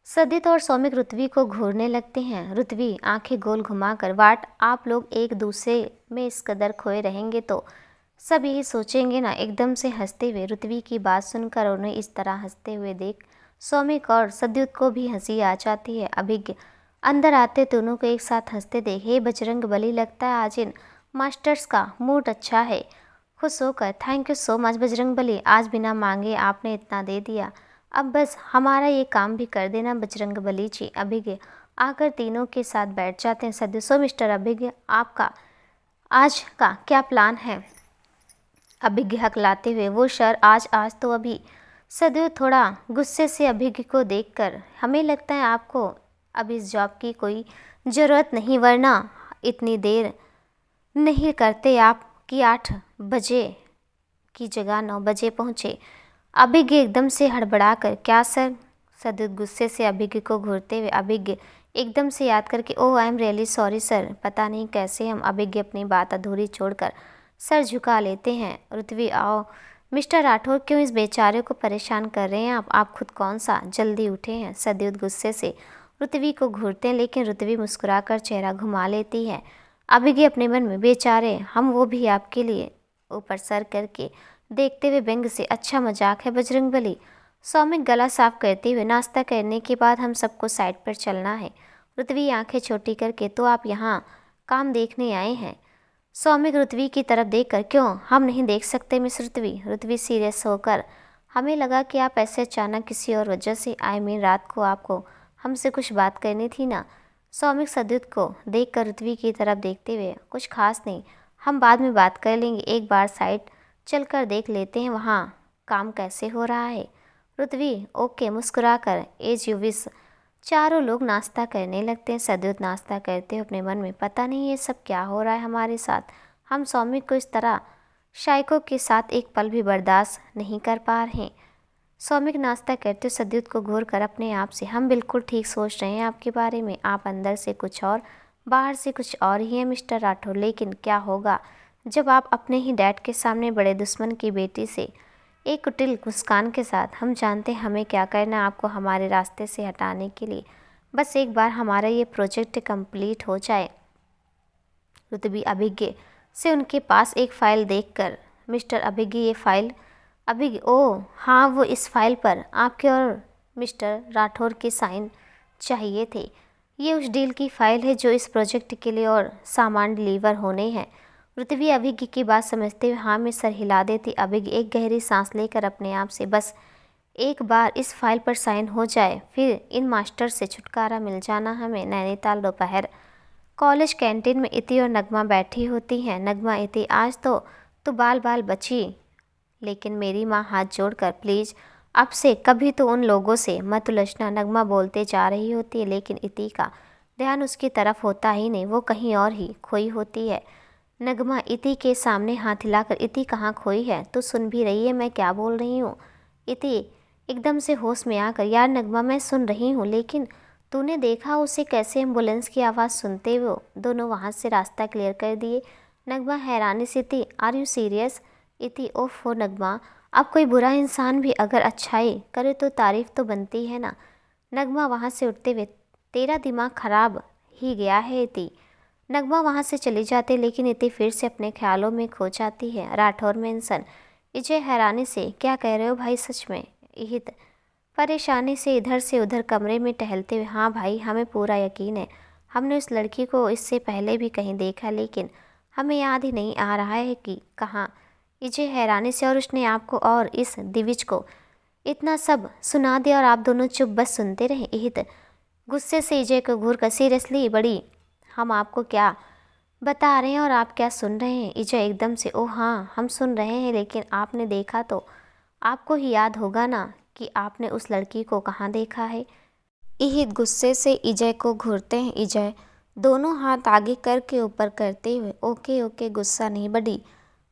Speaker 1: सद्युत और सौमिक ऋत्वी को घूरने लगते हैं। ऋत्वी आंखें गोल घुमाकर, वाट, आप लोग एक दूसरे में इस कदर खोए रहेंगे तो सब यही सोचेंगे ना। एकदम से हंसते हुए ऋत्वी की बात सुनकर उन्हें इस तरह हंसते हुए देख सौमिक और सद्युत को भी हंसी आ जाती है। अभिज्ञ अंदर आते दोनों को एक साथ हंसते देख, हे बजरंग बली, लगता है आज इन मास्टर्स का मूड अच्छा है। खुश होकर, thank you so much Bajrang Bali, आज बिना मांगे आपने इतना दे दिया। अब बस हमारा ये काम भी कर देना बजरंग बली जी। अभिज्ञ आकर तीनों के साथ बैठ जाते हैं। सद्युत, सो मिस्टर अभिज्ञ, आपका आज का क्या प्लान है? अभिज्ञ हकलाते हुए, वो सर आज तो अभी। सद्युत थोड़ा गुस्से से अभिज्ञ को देखकर, हमें लगता है आपको अब इस जॉब की कोई ज़रूरत नहीं, वरना इतनी देर नहीं करते आप कि 8 बजे की जगह 9 बजे पहुँचे। अभिज्ञ एकदम से हड़बड़ाकर, क्या सर? सद्युत गुस्से से अभिज्ञ को घूरते हुए, अभिज्ञ एकदम से याद करके, oh I am really sorry sir, पता नहीं कैसे हम। अभिज्ञ अपनी बात अधूरी छोड़कर सर झुका लेते हैं। ऋत्वी, आओ मिस्टर राठौर, क्यों इस बेचारे को परेशान कर रहे हैं आप खुद कौन सा जल्दी उठे हैं। सद्युत गुस्से से ऋत्वी को घूरते हैं, लेकिन ऋत्वी मुस्कुराकर चेहरा घुमा लेती है। अभिज्ञ अपने मन में, बेचारे, हम वो भी आपके लिए, ऊपर सर करके देखते हुए व्यंग से, अच्छा मजाक है बजरंग बली। सौमिक गला साफ करते हुए, नाश्ता करने के बाद हम सबको साइड पर चलना है। ऋत्वी आंखें छोटी करके, तो आप यहाँ काम देखने आए हैं? सौमिक ऋत्वी की तरफ देखकर, क्यों, हम नहीं देख सकते मिस ऋत्वी? ऋत्वी सीरियस होकर, हमें लगा कि आप ऐसे अचानक किसी और वजह से, आई मीन रात को आपको हमसे कुछ बात करनी थी ना। सौमिक सद्युत को देखकर ऋत्वी की तरफ देखते हुए, कुछ खास नहीं, हम बाद में बात कर लेंगे, एक बार साइड चलकर देख लेते हैं वहाँ काम कैसे हो रहा है। ऋत्वी, ओके, मुस्कुराकर, एज यू विश। चारों लोग नाश्ता करने लगते हैं। सद्युत नाश्ता करते हुए अपने मन में, पता नहीं ये सब क्या हो रहा है हमारे साथ, हम सौमिक को इस तरह शायकों के साथ एक पल भी बर्दाश्त नहीं कर पा रहे हैं। सौमिक नाश्ता करते सद्युत को घूर कर अपने आप से, हम बिल्कुल ठीक सोच रहे हैं आपके बारे में, आप अंदर से कुछ और बाहर से कुछ और ही हैं मिस्टर राठौर। लेकिन क्या होगा जब आप अपने ही डैड के सामने बड़े दुश्मन की बेटी से एक कुटिल मुस्कान के साथ, हम जानते हैं हमें क्या करना है आपको हमारे रास्ते से हटाने के लिए, बस एक बार हमारा ये प्रोजेक्ट कंप्लीट हो जाए। ऋत्वी अभिज्ञ से उनके पास एक फ़ाइल देखकर, मिस्टर अभिज्ञ, ये फ़ाइल? अभिज्ञ, ओह हाँ, वो इस फाइल पर आपके और मिस्टर राठौर के साइन चाहिए थे। ये उस डील की फ़ाइल है जो इस प्रोजेक्ट के लिए और सामान डिलीवर होने हैं। ऋत्वी अभिज्ञ की बात समझते हुए हाँ में सर हिला देती। अभिज्ञ एक गहरी सांस लेकर अपने आप से, बस एक बार इस फाइल पर साइन हो जाए, फिर इन मास्टर से छुटकारा मिल जाना हमें। नैनीताल, दोपहर, कॉलेज कैंटीन में इति और नगमा बैठी होती हैं। नगमा, इति, आज तो बाल बाल बची, लेकिन मेरी माँ हाथ जोड़कर, प्लीज़ अब से कभी तो उन लोगों से मत उलझना। नगमा बोलते जा रही होती है, लेकिन इति का ध्यान उसकी तरफ होता ही नहीं, वो कहीं और ही खोई होती है। नगमा इति के सामने हाथ हिलाकर, इति कहाँ खोई है? तू सुन भी रही है मैं क्या बोल रही हूँ? इति एकदम से होश में आकर, यार नगमा, मैं सुन रही हूँ, लेकिन तूने देखा उसे कैसे? एम्बुलेंस की आवाज़ सुनते हुए दोनों वहाँ से रास्ता क्लियर कर दिए। नगमा हैरानी से, इति आर यू सीरियस? इति, ओफ हो नगमा, अब कोई बुरा इंसान भी अगर अच्छाई करे तो तारीफ़ तो बनती है ना। नगमा वहाँ से उठते हुए, तेरा दिमाग खराब ही गया है इति। नगमा वहाँ से चली जाती, लेकिन इति फिर से अपने ख्यालों में खो जाती है। राठौर मेंशन। इजय हैरानी से, क्या कह रहे हो भाई, सच में? इहित परेशानी से इधर से उधर कमरे में टहलते हुए, हाँ भाई, हमें पूरा यकीन है, हमने उस लड़की को इससे पहले भी कहीं देखा, लेकिन हमें याद ही नहीं आ रहा है कि कहाँ। इजय हैरानी से, और उसने आपको और इस दिविज को इतना सब सुना दिया और आप दोनों चुप बस सुनते रहे? इहित गुस्से से इजय को घूर कर, सीरियसली बड़ी, हम आपको क्या बता रहे हैं और आप क्या सुन रहे हैं? इजय एकदम से, ओह हाँ, हम सुन रहे हैं, लेकिन आपने देखा तो आपको ही याद होगा ना कि आपने उस लड़की को कहाँ देखा है। इहित गुस्से से इजय को घूरते हैं, इजय दोनों हाथ आगे करके ऊपर करते हुए, ओके ओके, गुस्सा नहीं बढ़ी,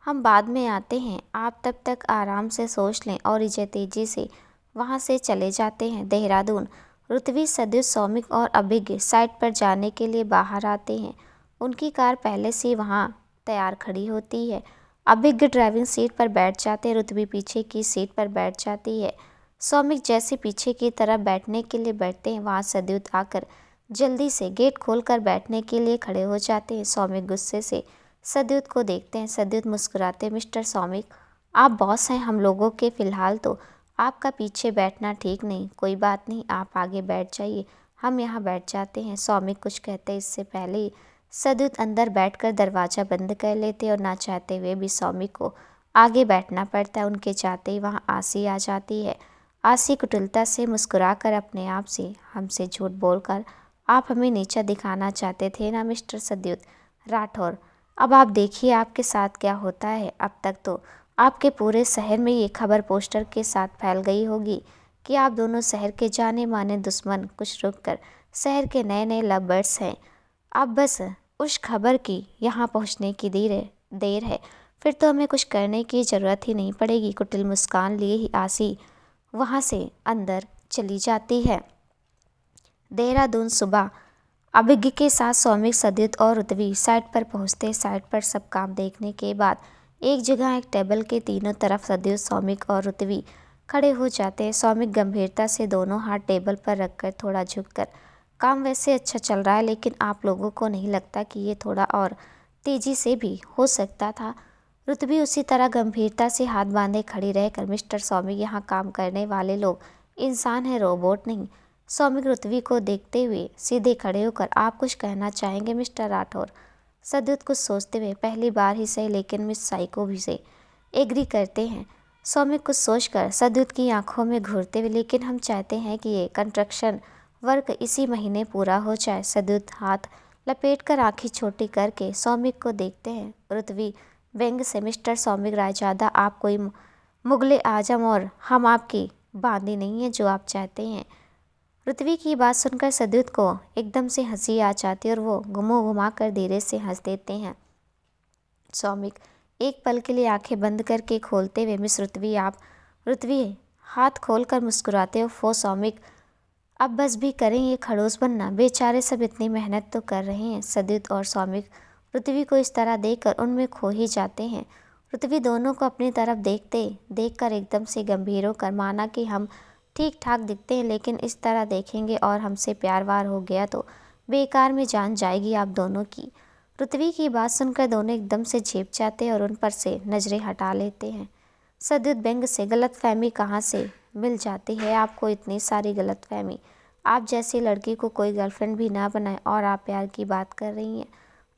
Speaker 1: हम बाद में आते हैं, आप तब तक आराम से सोच लें। और इजे तेजी से वहाँ से चले जाते हैं। देहरादून। रुतवी, सद्युत, सौमिक और अभिज्ञ साइट पर जाने के लिए बाहर आते हैं। उनकी कार पहले से वहाँ तैयार खड़ी होती है। अभिज्ञ ड्राइविंग सीट पर बैठ जाते हैं, रुतवी पीछे की सीट पर बैठ जाती है। सौमिक जैसे पीछे की तरफ बैठने के लिए बैठते हैं, वहाँ सद्युत आकर जल्दी से गेट खोलकर बैठने के लिए खड़े हो जाते हैं। सौमिक गुस्से से सद्युत को देखते हैं। सद्युत मुस्कुराते, मिस्टर सौमिक, आप बॉस हैं हम लोगों के, फ़िलहाल तो आपका पीछे बैठना ठीक नहीं। कोई बात नहीं, आप आगे बैठ जाइए, हम यहाँ बैठ जाते हैं। सौमिक कुछ कहते इससे पहले ही सद्युत अंदर बैठकर दरवाज़ा बंद कर लेते और ना चाहते हुए भी सौमिक को आगे बैठना पड़ता है। उनके जाते ही वहाँ आसी आ जाती है। आसी कुटिलता से मुस्कुराकर अपने आप से, हमसे झूठ बोलकर आप हमें नीचा दिखाना चाहते थे ना मिस्टर सद्युत राठौर। अब आप देखिए आपके साथ क्या होता है। अब तक तो आपके पूरे शहर में ये खबर पोस्टर के साथ फैल गई होगी कि आप दोनों शहर के जाने माने दुश्मन कुछ रुक कर शहर के नए नए लव बर्ड्स हैं। अब बस उस खबर की यहाँ पहुँचने की देर है, फिर तो हमें कुछ करने की ज़रूरत ही नहीं पड़ेगी। कुटिल मुस्कान लिए ही आसी वहाँ से अंदर चली जाती है। देहरादून। सुबह अभिज्ञ के साथ सौमिक, सद्युत और रुतवी साइट पर पहुँचते। साइट पर सब काम देखने के बाद एक जगह एक टेबल के तीनों तरफ सद्युत, सौमिक और रुतवी खड़े हो जाते हैं। सौमिक गंभीरता से दोनों हाथ टेबल पर रखकर थोड़ा झुककर, काम वैसे अच्छा चल रहा है लेकिन आप लोगों को नहीं लगता कि ये थोड़ा और तेज़ी से भी हो सकता था? रुतवी उसी तरह गंभीरता से हाथ बांधे खड़ी रहकर, मिस्टर सौमिक, यहाँ काम करने वाले लोग इंसान हैं, रोबोट नहीं। सौमिक रुतवी को देखते हुए सीधे खड़े होकर, आप कुछ कहना चाहेंगे मिस्टर राठौर? सद्युत कुछ सोचते हुए, पहली बार ही सही लेकिन मिस साइको भी से एग्री करते हैं। सौमिक कुछ सोचकर सद्युत की आंखों में घूरते हुए, लेकिन हम चाहते हैं कि ये कंस्ट्रक्शन वर्क इसी महीने पूरा हो जाए। सद्युत हाथ लपेटकर आंखें छोटी करके सौमिक को देखते हैं। रुतवी व्यंग से, मिस्टर सौमिक रायजादा, आप कोई मुगले आजम और हम आपकी बांदी नहीं है जो आप चाहते हैं। रुतवी की बात सुनकर सद्युत को एकदम से हंसी आ जाती है और वो घुमा कर धीरे से हंस देते हैं। सौमिक एक पल के लिए आंखें बंद करके खोलते हुए, मिस रुतवी आप? रुतवी हाथ खोलकर मुस्कुराते हो। फो सौमिक, अब बस भी करें ये खड़ूस बनना, बेचारे सब इतनी मेहनत तो कर रहे हैं। सद्युत और सौमिक रुतवी को इस तरह देखकर उनमें खो ही जाते हैं। रुतवी दोनों को अपनी तरफ देखकर एकदम से गंभीर होकर, माना कि हम ठीक ठाक दिखते हैं लेकिन इस तरह देखेंगे और हमसे प्यार वार हो गया तो बेकार में जान जाएगी आप दोनों की। रुतवी की बात सुनकर दोनों एकदम से झेप जाते हैं और उन पर से नज़रें हटा लेते हैं। सद्युत व्यंग से, गलतफहमी कहाँ से मिल जाती है आपको, इतनी सारी गलतफहमी? आप जैसी लड़की को कोई गर्लफ्रेंड भी ना बनाए और आप प्यार की बात कर रही हैं।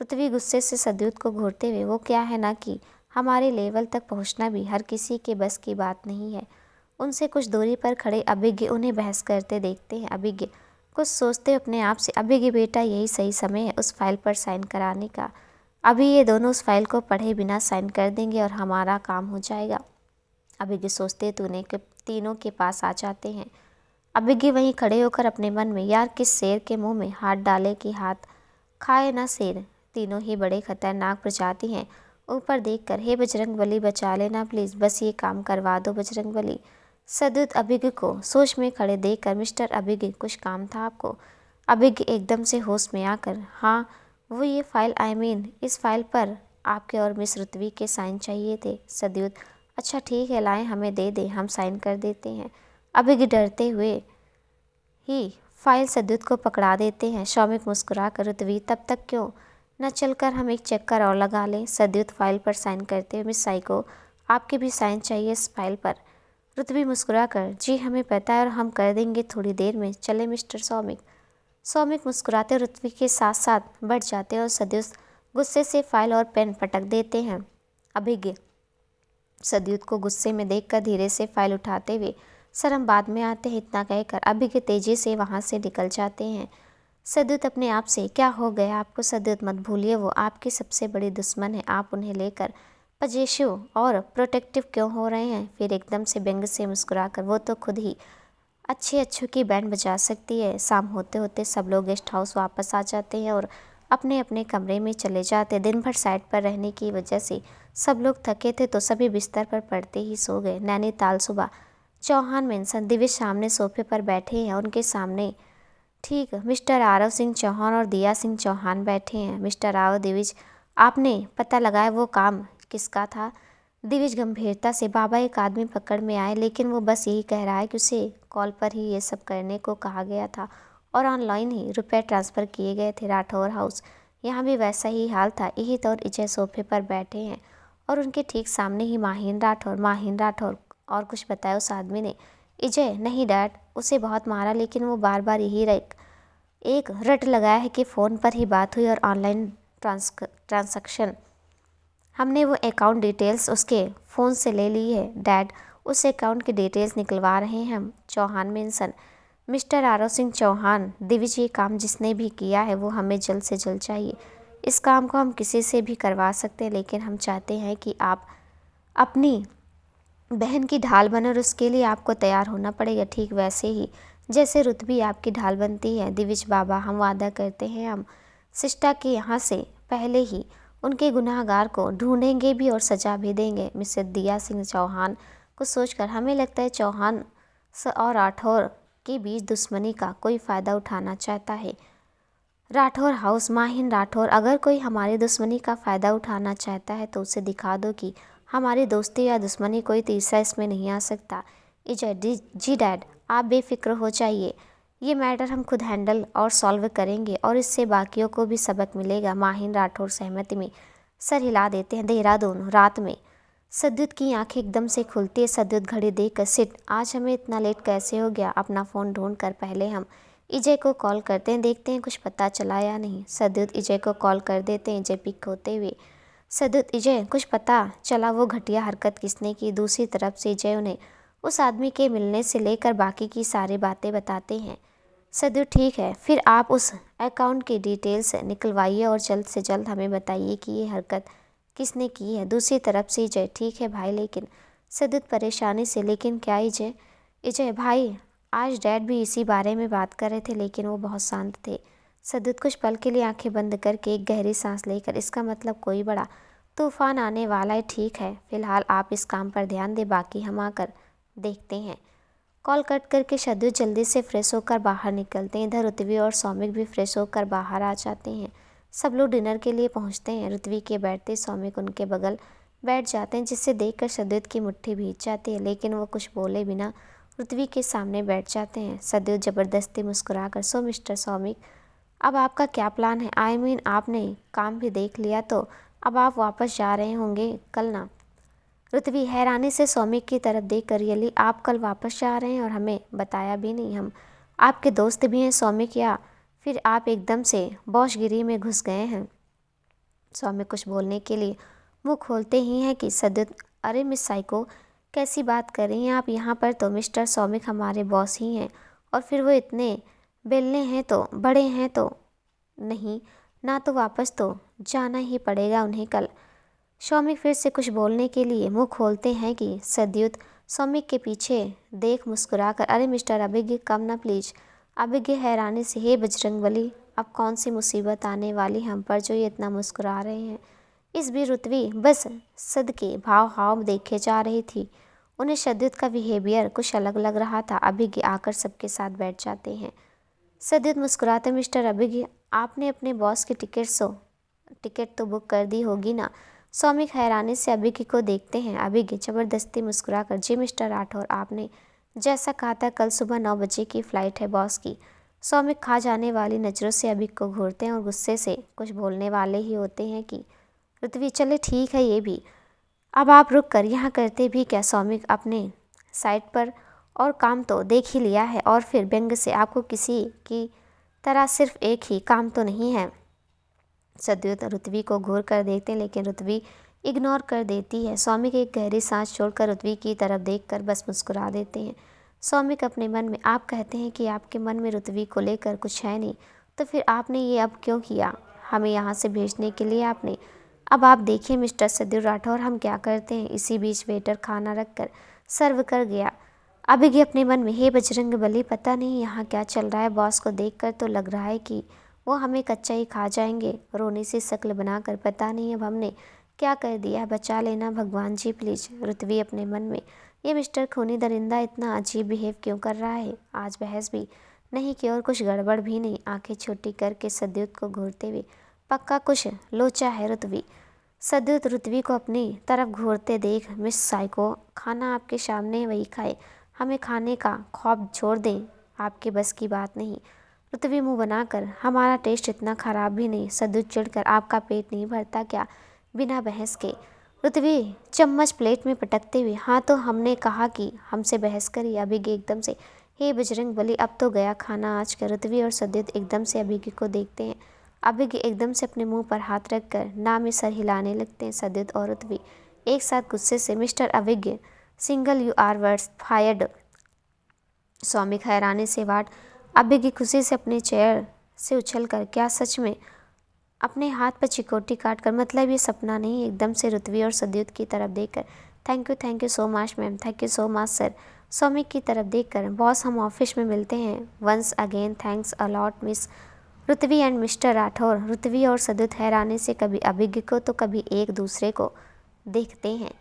Speaker 1: रुतवी गुस्से से सद्युत को घूरते हुए, वो क्या है ना कि हमारे लेवल तक पहुंचना भी हर किसी के बस की बात नहीं है। उनसे कुछ दूरी पर खड़े अभिज्ञ उन्हें बहस करते देखते हैं। अभिज्ञ कुछ सोचते अपने आप से, अभिज्ञ बेटा, यही सही समय है उस फाइल पर साइन कराने का। अभी ये दोनों उस फाइल को पढ़े बिना साइन कर देंगे और हमारा काम हो जाएगा। अभिज्ञ सोचते तीनों के पास आ जाते हैं। अभिज्ञ वहीं खड़े होकर अपने मन में, यार किस शेर के मुंह में हाथ डाले कि हाथ खाए ना शेर, तीनों ही बड़े खतरनाक प्रजाति हैं। ऊपर देखकर, हे बजरंगबली बचा लेना प्लीज़, बस ये काम करवा दो बजरंगबली। सद्युत अभिज्ञ को सोच में खड़े देखकर, मिस्टर अभिज्ञ, कुछ काम था आपको? अभिज्ञ एकदम से होश में आकर, हाँ वो ये फाइल, इस फाइल पर आपके और मिस रुतवी के साइन चाहिए थे। सद्युत, अच्छा ठीक है, लाएं हमें दे दें, हम साइन कर देते हैं। अभिज्ञ डरते हुए ही फाइल सद्युत को पकड़ा देते हैं। सौमिक मुस्कुरा कर, रुतवी तब तक क्यों न चलकर हम एक चक्कर और लगा लें। सद्युत फाइल पर साइन करते हुए, मिस साइको, आपके भी साइन चाहिए इस फाइल पर? रुतवी मुस्कुरा कर, जी हमें पता है और हम कर देंगे थोड़ी देर में, चले मिस्टर सौमिक। सौमिक मुस्कुराते रुतवी के साथ साथ बढ़ जाते हैं और सद्युत गुस्से से फाइल और पेन पटक देते हैं। अभिज्ञ सद्युत को गुस्से में देखकर धीरे से फाइल उठाते हुए, शर्म बाद में आते हैं, इतना कहकर अभिज्ञ तेजी से वहाँ से निकल जाते हैं। सद्युत अपने आप से, क्या हो गया आपको? सद्युत, मत भूलिए वो आपके सबसे बड़े दुश्मन हैं, आप उन्हें लेकर पजेसिव और प्रोटेक्टिव क्यों हो रहे हैं? फिर एकदम से व्यंग से मुस्कुराकर, वो तो खुद ही अच्छे अच्छों की बैंड बजा सकती है। शाम होते होते सब लोग गेस्ट हाउस वापस आ जाते हैं और अपने अपने कमरे में चले जाते। दिन भर साइट पर रहने की वजह से सब लोग थके थे तो सभी बिस्तर पर पड़ते ही सो गए। नैनीताल सुबह चौहान मेंशन। दिविज सामने सोफे पर बैठे हैं। उनके सामने ठीक मिस्टर आरव सिंह चौहान और दिया सिंह चौहान बैठे हैं। मिस्टर आरव, दिविज, आपने पता लगाया वो काम किसका था? दिविज गंभीरता से, बाबा एक आदमी पकड़ में आए, लेकिन वो बस यही कह रहा है कि उसे कॉल पर ही ये सब करने को कहा गया था और ऑनलाइन ही रुपए ट्रांसफ़र किए गए थे। राठौर हाउस, यहाँ भी वैसा ही हाल था। यही और इजय सोफे पर बैठे हैं और उनके ठीक सामने ही माहिन राठौर। माहिन राठौर, और कुछ बताया उस आदमी ने? इजय, नहीं डैड, उसे बहुत मारा, लेकिन वो बार बार यही एक रट लगाया है कि फ़ोन पर ही बात हुई और ऑनलाइन ट्रांसैक्शन। हमने वो अकाउंट डिटेल्स उसके फ़ोन से ले ली है डैड। उस अकाउंट की डिटेल्स निकलवा रहे हैं हम। चौहान मेंशन। मिस्टर आरव सिंह चौहान, दिविज, ये काम जिसने भी किया है वो हमें जल्द से जल्द चाहिए। इस काम को हम किसी से भी करवा सकते हैं, लेकिन हम चाहते हैं कि आप अपनी बहन की ढाल बने और उसके लिए आपको तैयार होना पड़ेगा, ठीक वैसे ही जैसे रुतबी आपकी ढाल बनती है। दिविज बाबा, हम वादा करते हैं हम सिस्टा के यहाँ से पहले ही उनके गुनाहगार को ढूंढेंगे भी और सजा भी देंगे। मिस्टर दिया सिंह चौहान को सोचकर हमें लगता है चौहान और राठौर के बीच दुश्मनी का कोई फ़ायदा उठाना चाहता है। राठौर हाउस, माहिन राठौर, अगर कोई हमारी दुश्मनी का फ़ायदा उठाना चाहता है तो उसे दिखा दो कि हमारी दोस्ती या दुश्मनी कोई तीसरा इसमें नहीं आ सकता। इजय, जी डैड, आप बेफिक्र हो जाइए, ये मैटर हम खुद हैंडल और सॉल्व करेंगे और इससे बाकियों को भी सबक मिलेगा। माहिन राठौर सहमति में सर हिला देते हैं। देहरादून, रात में सद्युत की आंखें एकदम से खुलती है। सद्युत घड़ी देखकर, सिट, आज हमें इतना लेट कैसे हो गया? अपना फ़ोन ढूंढ कर पहले हम इजय को कॉल करते हैं, देखते हैं कुछ पता चला या नहीं। सद्युत इजय को कॉल कर देते हैं। इजय पिक होते हुए, सद्युत, इजय, कुछ पता चला वो घटिया हरकत किसने की? दूसरी तरफ से इजय उन्हें उस आदमी के मिलने से लेकर बाकी की सारी बातें बताते हैं। सद्युत, ठीक है, फिर आप उस अकाउंट की डिटेल्स निकलवाइए और जल्द से जल्द हमें बताइए कि ये हरकत किसने की है। दूसरी तरफ से इजय, ठीक है भाई, लेकिन सद्युत परेशानी से, लेकिन क्या इजय? इजय, भाई, आज डैड भी इसी बारे में बात कर रहे थे, लेकिन वो बहुत शांत थे। सद्युत कुछ पल के लिए आंखें बंद करके एक गहरी सांस लेकर, इसका मतलब कोई बड़ा तूफान आने वाला है। ठीक है, फिलहाल आप इस काम पर ध्यान दें, बाकी हम आकर देखते हैं। कॉल कट करके सद्युत जल्दी से फ्रेश होकर बाहर निकलते हैं। इधर रुतवी और सौमिक भी फ्रेश होकर बाहर आ जाते हैं। सब लोग डिनर के लिए पहुंचते हैं। रुतवी के बैठते सौमिक उनके बगल बैठ जाते हैं, जिसे देखकर सद्युत की मुट्ठी भीग जाती है, लेकिन वो कुछ बोले बिना रुतवी के सामने बैठ जाते हैं। सद्युत ज़बरदस्ती मुस्कुराकर, सो मिस्टर सौमिक, अब आपका क्या प्लान है? आई मीन, आपने काम भी देख लिया तो अब आप वापस जा रहे होंगे कल ना? रुतवी हैरानी से सौमिक की तरफ देख कर, रियली आप कल वापस जा रहे हैं और हमें बताया भी नहीं? हम आपके दोस्त भी हैं सौमिक, या फिर आप एकदम से बॉसगिरी में घुस गए हैं? सौमिक कुछ बोलने के लिए मुंह खोलते ही हैं कि सद्युत, अरे मिस साइको, कैसी बात कर रही हैं आप? यहाँ पर तो मिस्टर सौमिक हमारे बॉस ही हैं, और फिर वो इतने बेलने हैं तो बड़े हैं तो नहीं ना, तो वापस तो जाना ही पड़ेगा उन्हें कल। सौमिक फिर से कुछ बोलने के लिए मुंह खोलते हैं कि सद्युत सौमिक के पीछे देख मुस्कुराकर, अरे मिस्टर अभिज्ञ, कम ना प्लीज। अभिज्ञ हैरानी से, हे बजरंगबली, अब कौन सी मुसीबत आने वाली हम पर जो ये इतना मुस्कुरा रहे हैं? इस बीच रुतवी बस सद के भाव हाव देखे जा रही थी। उन्हें सद्युत का बिहेवियर कुछ अलग लग रहा था। अभिज्ञ आकर सबके साथ बैठ जाते हैं। सद्युत मुस्कुराते, मिस्टर अभिज्ञ, आपने अपने बॉस की टिकट तो बुक कर दी होगी ना? सौमिक हैरानी से अभिज्ञ को देखते हैं। अभिज्ञ ज़बरदस्ती मुस्कुराकर, जी मिस्टर राठौर, आपने जैसा कहा था कल सुबह 9 बजे की फ़्लाइट है बॉस की। सौमिक खा जाने वाली नज़रों से अभिज्ञ को घूरते हैं और गुस्से से कुछ बोलने वाले ही होते हैं कि रुतवी, चले ठीक है, ये भी अब आप रुक कर यहाँ करते भी क्या? सौमिक अपने साइड पर, और काम तो देख ही लिया है, और फिर व्यंग से, आपको किसी की तरह सिर्फ एक ही काम तो नहीं है? सद्युत रुतवी को घूर कर देखते हैं, लेकिन रुतवी इग्नोर कर देती है। सौमिक एक गहरी सांस छोड़कर रुतवी की तरफ देखकर बस मुस्कुरा देते हैं। सौमिक अपने मन में, आप कहते हैं कि आपके मन में रुतवी को लेकर कुछ है नहीं, तो फिर आपने ये अब क्यों किया? हमें यहाँ से भेजने के लिए आपने? अब आप देखिए मिस्टर सद्युत राठौर, हम क्या करते हैं। इसी बीच वेटर खाना रख कर सर्व कर गया। अभिज्ञ अपने मन में, हे बजरंगबली, पता नहीं यहाँ क्या चल रहा है। बॉस को देखकर तो लग रहा है कि वो हमें कच्चा ही खा जाएंगे। रोनी सी शक्ल बनाकर, पता नहीं अब हमने क्या कर दिया, बचा लेना भगवान जी प्लीज। रुतवी अपने मन में, ये मिस्टर खूनी दरिंदा इतना अजीब बिहेव क्यों कर रहा है। आज बहस भी नहीं की और कुछ गड़बड़ भी नहीं। आंखें छोटी करके सद्युत को घूरते हुए, पक्का कुछ लोचा है रुतवी। सद्युत रुतवी को अपनी तरफ घूरते देख, मिस साइको, खाना आपके सामने है, वही खाए। हमें खाने का ख्वाब छोड़ दें, आपके बस की बात नहीं। रुतवी मुंह बनाकर, हमारा टेस्ट इतना ख़राब भी नहीं। सद्युत चिढ़कर, आपका पेट नहीं भरता क्या। बिना बहस के रुतवी चम्मच प्लेट में पटकते हुए, हाँ तो हमने कहा कि हमसे बहस करी। अभिज्ञ एकदम से, हे बजरंग बली, अब तो गया खाना आज का। रुतवी और सद्युत एकदम से अभिज्ञ को देखते हैं। अभिज्ञ एकदम से अपने मुंह पर हाथ रखकर ना में सर हिलाने लगते हैं। सद्युत और रुतवी एक साथ गुस्से से, mister Abhigya, single you are words fired. Saumik हैरानी से वाट। अभिज्ञ खुशी से अपने चेयर से उछलकर, क्या सच में। अपने हाथ पर चिकोटी काट कर, मतलब ये सपना नहीं। एकदम से रुतवी और सद्युत की तरफ देखकर, thank you so much ma'am, thank you so much sir. Saumik की तरफ देखकर, बॉस हम ऑफिस में मिलते हैं। Once again thanks a lot miss Rutvi and mister Rathore. Rutvi और सद्युत हैरानी से कभी अभिज्ञ को तो कभी एक दूसरे को देखते हैं।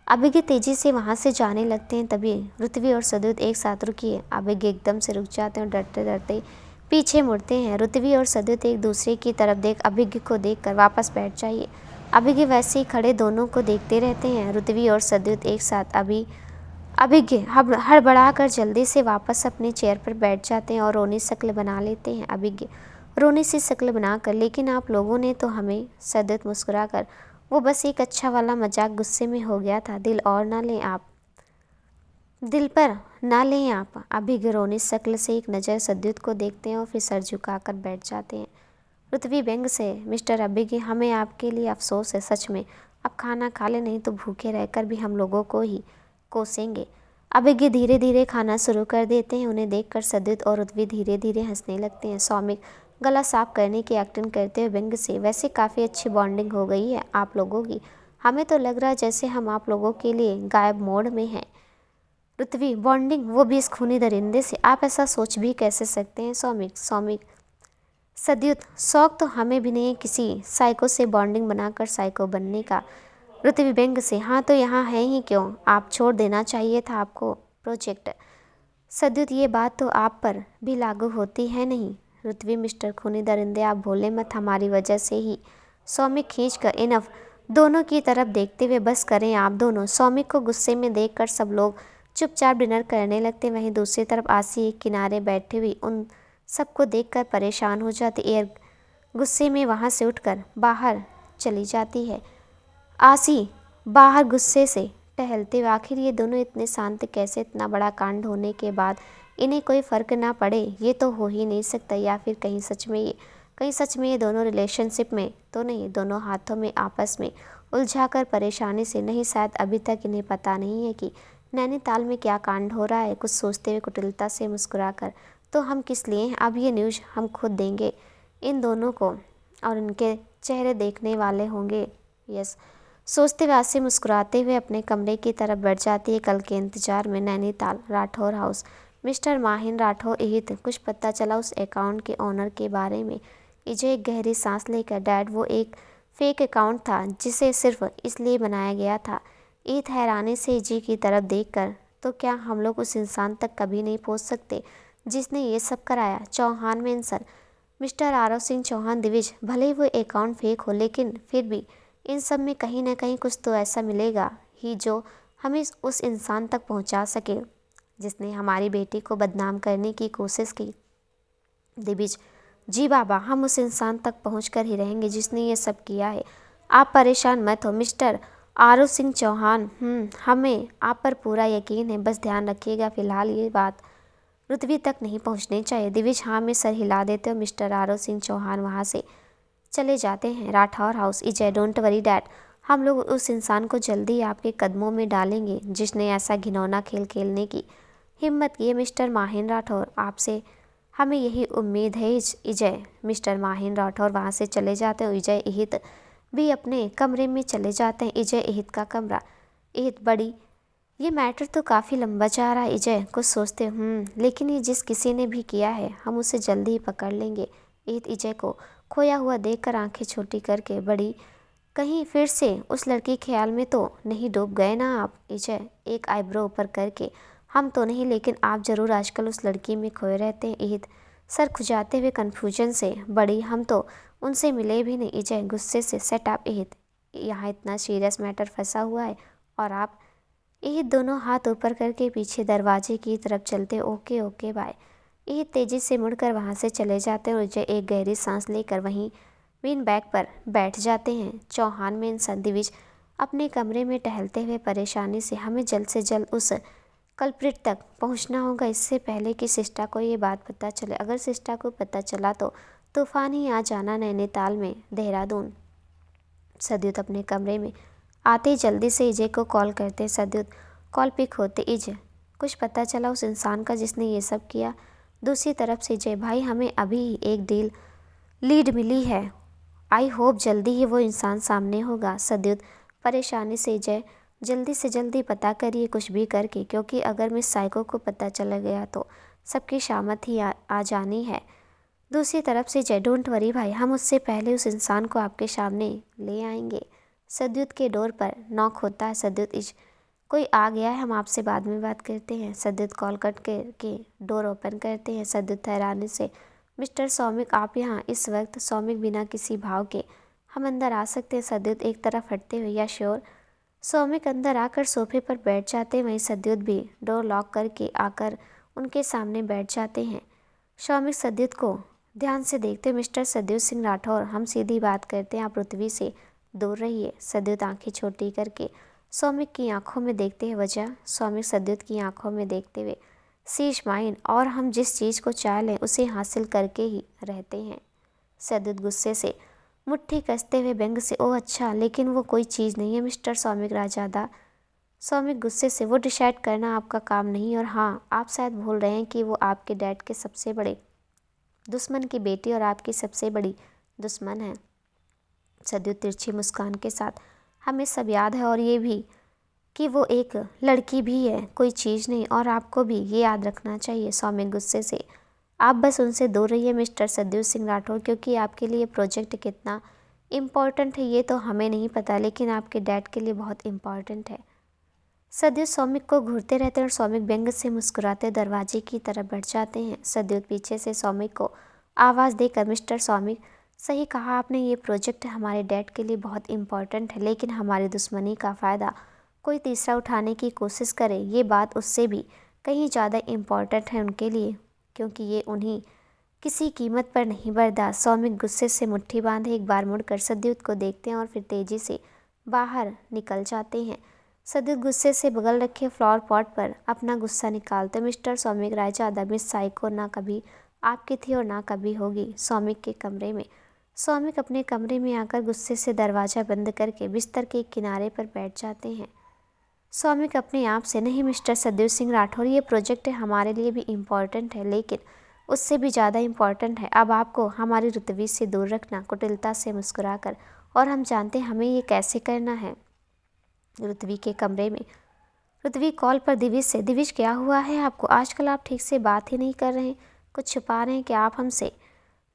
Speaker 1: अभिज्ञ तेजी से वहाँ से जाने लगते हैं। तभी रुतवी और सद्युत एक साथ रुकिए। अभिज्ञ एकदम से रुक जाते हैं और डरते डरते पीछे मुड़ते हैं। रुतवी और सद्युत एक दूसरे की तरफ देख अभिज्ञ को देखकर वापस बैठ जाइए। अभिज्ञ वैसे ही खड़े दोनों को देखते रहते हैं। रुतवी और सद्युत एक साथ अभिज्ञ हड़बड़ा कर जल्दी से वापस अपनी चेयर पर बैठ जाते हैं और रोनी शक्ल बना लेते हैं। अभिज्ञ रोनी सी शक्ल बनाकर, लेकिन आप लोगों ने तो हमें। सद्युत मुस्कुराकर, वो बस एक अच्छा वाला मजाक, गुस्से में हो गया था, दिल पर ना लें आप। अभिज्ञ रोनी शक्ल से एक नज़र सद्युत को देखते हैं और फिर सर झुकाकर बैठ जाते हैं। रुतवी व्यंग से, मिस्टर अभिज्ञ, हमें आपके लिए अफसोस है सच में। अब खाना खा ले, नहीं तो भूखे रहकर भी हम लोगों को ही कोसेंगे। अभिज्ञ धीरे धीरे खाना शुरू कर देते हैं। उन्हें देखकर सद्युत और रुतवी धीरे धीरे हंसने लगते हैं। सौमिक गला साफ करने की एक्टिंग करते हुए व्यंग से, वैसे काफ़ी अच्छी बॉन्डिंग हो गई है आप लोगों की। हमें तो लग रहा है जैसे हम आप लोगों के लिए गायब मोड में हैं। रुतवी, बॉन्डिंग, वो भी इस खूनी दरिंदे से, आप ऐसा सोच भी कैसे सकते हैं। सौमिक सद्युत, शौक तो हमें भी नहीं है किसी साइको से बॉन्डिंग बनाकर साइको बनने का। रुतवी व्यंग से, हाँ तो यहाँ है ही क्यों, आप छोड़ देना चाहिए था आपको प्रोजेक्ट। सद्युत, ये बात तो आप पर भी लागू होती है नहीं। रुतवी, मिस्टर खूनी दरिंदे, आप भोले मत, हमारी वजह से ही। सौमिक खींचकर, इनफ, दोनों की तरफ देखते हुए, बस करें आप दोनों। सौमिक को गुस्से में देखकर सब लोग चुपचाप डिनर करने लगते। वहीं दूसरी तरफ आसी एक किनारे बैठी हुई उन सबको देखकर परेशान हो जाती। एयर गुस्से में वहाँ से उठकर बाहर चली जाती है। आसी बाहर गुस्से से टहलते हुए, आखिर ये दोनों इतने शांत कैसे, इतना बड़ा कांड होने के बाद इन्हें कोई फ़र्क ना पड़े, ये तो हो ही नहीं सकता। या फिर कहीं सच में ये दोनों रिलेशनशिप में तो नहीं, दोनों हाथों में आपस में उलझाकर परेशानी से नहीं। शायद अभी तक इन्हें पता नहीं है कि नैनीताल में क्या कांड हो रहा है। कुछ सोचते हुए कुटिलता से मुस्कुराकर, तो हम किस लिए हैं, अब ये न्यूज़ हम खुद देंगे इन दोनों को और इनके चेहरे देखने वाले होंगे। यस, सोचते हुए आसी मुस्कुराते हुए अपने कमरे की तरफ बढ़ जाती है। कल के इंतजार में नैनीताल राठौर हाउस। मिस्टर माहिन राठौर इहित, कुछ पता चला उस अकाउंट के ओनर के बारे में। इजे एक गहरी सांस लेकर, डैड वो एक फेक अकाउंट था जिसे सिर्फ इसलिए बनाया गया था। ईद हैरानी से इजी की तरफ देखकर, तो क्या हम लोग उस इंसान तक कभी नहीं पहुंच सकते जिसने ये सब कराया। चौहान मेंशन, मिस्टर आरव सिंह चौहान द्विज, भले ही वो अकाउंट फेक हो, लेकिन फिर भी इन सब में कहीं ना कहीं कुछ तो ऐसा मिलेगा ही जो हमें उस इंसान तक पहुंचा सके जिसने हमारी बेटी को बदनाम करने की कोशिश की। दिविज, जी बाबा, हम उस इंसान तक पहुँच कर ही रहेंगे जिसने ये सब किया है। आप परेशान मत हो मिस्टर आरव सिंह चौहान, हमें आप पर पूरा यकीन है, बस ध्यान रखिएगा फिलहाल ये बात रुतवी तक नहीं पहुंचनी चाहिए। दिविज हाँ में सर हिला देते हो। मिस्टर आरव सिंह चौहान वहाँ से चले जाते हैं। Rathore house. Ijay, don't worry dad, हम लोग उस इंसान को जल्दी आपके कदमों में डालेंगे जिसने ऐसा घिनौना खेल खेलने की हिम्मत की है। मिस्टर माहिन राठौर, आपसे हमें यही उम्मीद है। इजय, मिस्टर माहिन राठौर वहाँ से चले जाते हैं। इजय इहित भी अपने कमरे में चले जाते हैं। इजय इहित का कमरा। इहित, बड़ी, ये मैटर तो काफ़ी लंबा जा रहा है। इजय कुछ सोचते, लेकिन ये जिस किसी ने भी किया है हम उसे जल्दी ही पकड़ लेंगे। ईद विजय को खोया हुआ देखकर आंखें छोटी करके बड़ी, कहीं फिर से उस लड़की ख्याल में तो नहीं डूब गए ना आप? विजय एक आईब्रो ऊपर करके, हम तो नहीं, लेकिन आप जरूर आजकल उस लड़की में खोए रहते हैं। ईद सर खुजाते हुए कन्फ्यूजन से, बड़ी, हम तो उनसे मिले भी नहीं। विजय गुस्से से, सेट अप ईद, यहाँ इतना सीरियस मैटर फंसा हुआ है और आप? ईद दोनों हाथ ऊपर करके पीछे दरवाजे की तरफ चलते, ओके ओके बाय। ईद तेजी से मुड़कर वहाँ से चले जाते हैं और विजय एक गहरी सांस लेकर वहीं बीन बैग पर बैठ जाते हैं। चौहान में इंसान दिविज अपने कमरे में टहलते हुए परेशानी से, हमें जल्द से जल्द उस कल्प्रिट तक पहुंचना होगा इससे पहले कि सिस्टा को ये बात पता चले। अगर सिस्टा को पता चला तो तूफान ही आ जाना नैनीताल में, देहरादून। सद्युत अपने कमरे में आते ही जल्दी से विजय को कॉल करते हैं। सद्युत कॉल पिक होते, विजय कुछ पता चला उस इंसान का जिसने ये सब किया? दूसरी तरफ से विजय, भाई हमें अभी एक लीड मिली है, आई होप जल्दी ही वो इंसान सामने होगा। सद्युत परेशानी से, विजय जल्दी से जल्दी पता करिए कुछ भी करके, क्योंकि अगर मिस साइको को पता चला गया तो सबकी शामत ही आ जानी है। दूसरी तरफ से विजय, डोंट वरी भाई, हम उससे पहले उस इंसान को आपके सामने ले आएंगे। सद्युत के डोर पर नॉक होता है। सद्युत, कोई आ गया है, हम आपसे बाद में बात करते हैं। सद्युत कॉल कट करके डोर ओपन करते हैं। सद्युत हैरानी से, मिस्टर सौमिक आप यहाँ इस वक्त? सौमिक बिना किसी भाव के, हम अंदर आ सकते हैं? सद्युत एक तरफ हटते हुए, या श्योर। सौमिक अंदर आकर सोफे पर बैठ जाते हैं, वहीं सद्युत भी डोर लॉक करके आकर उनके सामने बैठ जाते हैं। सौमिक सद्युत को ध्यान से देखते, मिस्टर सद्युत सिंह राठौर, हम सीधी बात करते हैं, आप पृथ्वी से दूर रहिए। सद्युत आंखें छोटी करके सौमिक की आंखों में देखते हैं, वजह? सौमिक सद्युत की आंखों में देखते हुए, सी इज माइन, और हम जिस चीज़ को चाह लें उसे हासिल करके ही रहते हैं। सद्युत गुस्से से मुट्ठी कसते हुए व्यंग से, ओह अच्छा, लेकिन वो कोई चीज़ नहीं है मिस्टर सौमिक राजादा। सौमिक गुस्से से, वो डिसाइड करना आपका काम नहीं, और हाँ, आप शायद भूल रहे हैं कि वो आपके डैड के सबसे बड़े दुश्मन की बेटी और आपकी सबसे बड़ी दुश्मन है। सद्युत तिरछी मुस्कान के साथ, हमें सब याद है, और ये भी कि वो एक लड़की भी है, कोई चीज़ नहीं, और आपको भी ये याद रखना चाहिए। सौमिक गुस्से से, आप बस उनसे दूर रहिए मिस्टर सद्युत सिंह राठौर, क्योंकि आपके लिए प्रोजेक्ट कितना इम्पॉर्टेंट है ये तो हमें नहीं पता, लेकिन आपके डैड के लिए बहुत इम्पॉर्टेंट है। सद्युत सौमिक को घूरते रहते हैं और सौमिक व्यंग से मुस्कुराते दरवाजे की तरफ बढ़ जाते हैं। सद्युत पीछे से सौमिक को आवाज़ देकर, मिस्टर सौमिक, सही कहा आपने, ये प्रोजेक्ट हमारे डैड के लिए बहुत इम्पॉर्टेंट है, लेकिन हमारी दुश्मनी का फ़ायदा कोई तीसरा उठाने की कोशिश करे, ये बात उससे भी कहीं ज़्यादा इम्पॉर्टेंट है उनके लिए, क्योंकि ये उन्हीं किसी कीमत पर नहीं बर्दाश्त। सौमिक गुस्से से मुट्ठी बांधे एक बार मुड़कर सद्युत को देखते हैं और फिर तेज़ी से बाहर निकल जाते हैं। सद्युत गुस्से से बगल रखे फ्लावर पॉट पर अपना गुस्सा निकालते, mister Soumik Raizada, miss psycho ना कभी आपकी थी और ना कभी होगी। सौमिक के कमरे में, सौमिक अपने कमरे में आकर गुस्से से दरवाज़ा बंद करके बिस्तर के किनारे पर बैठ जाते हैं। सौमिक अपने आप से, नहीं मिस्टर सद्युत सिंह राठौर, ये प्रोजेक्ट हमारे लिए भी इम्पॉर्टेंट है, लेकिन उससे भी ज़्यादा इम्पॉर्टेंट है अब आपको हमारी रुतवी से दूर रखना। कुटिलता से मुस्कुराकर, और हम जानते हैं हमें ये कैसे करना है। रुतवी के कमरे में, रुतवी कॉल पर दिविज से, दिविज क्या हुआ है आपको? आजकल आप ठीक से बात ही नहीं कर रहे हैं, कुछ छुपा रहे हैं क्या आप हमसे?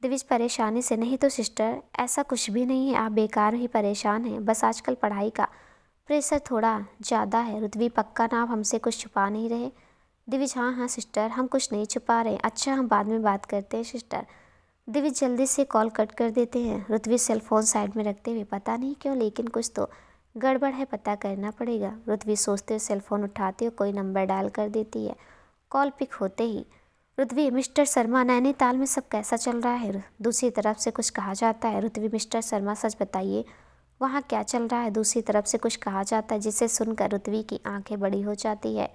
Speaker 1: दिविज परेशानी से, नहीं तो सिस्टर, ऐसा कुछ भी नहीं है, आप बेकार ही परेशान हैं, बस आजकल पढ़ाई का प्रेशर थोड़ा ज़्यादा है। रुतवी, पक्का ना आप हमसे कुछ छुपा नहीं रहे? दिविज, हाँ हाँ सिस्टर, हम कुछ नहीं छुपा रहे। अच्छा, हम बाद में बात करते हैं सिस्टर। दिविज जल्दी से कॉल कट कर देते हैं। रुतवी सेल फोन साइड में रखते हुए, पता नहीं क्यों, लेकिन कुछ तो गड़बड़ है, पता करना पड़ेगा। रुतवी सोचते हुए सेल फोन उठाती और कोई नंबर डायल कर देती है। कॉल पिक होते ही, रुतवी, मिस्टर शर्मा, नैनीताल में सब कैसा चल रहा है? दूसरी तरफ से कुछ कहा जाता है। रुतवी, मिस्टर शर्मा सच बताइए, वहाँ क्या चल रहा है? दूसरी तरफ से कुछ कहा जाता है, जिसे सुनकर रुतवी की आंखें बड़ी हो जाती है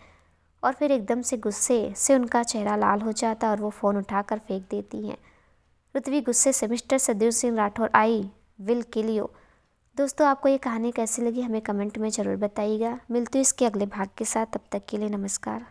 Speaker 1: और फिर एकदम से गुस्से से उनका चेहरा लाल हो जाता है और वो फ़ोन उठाकर फेंक देती हैं। रुतवी गुस्से से, mister Sadyut Singh Rathore, I will kill you. दोस्तों, आपको ये कहानी कैसी लगी हमें कमेंट में ज़रूर बताइएगा। मिलती हूँ इसके अगले भाग के साथ, तब तक के लिए नमस्कार।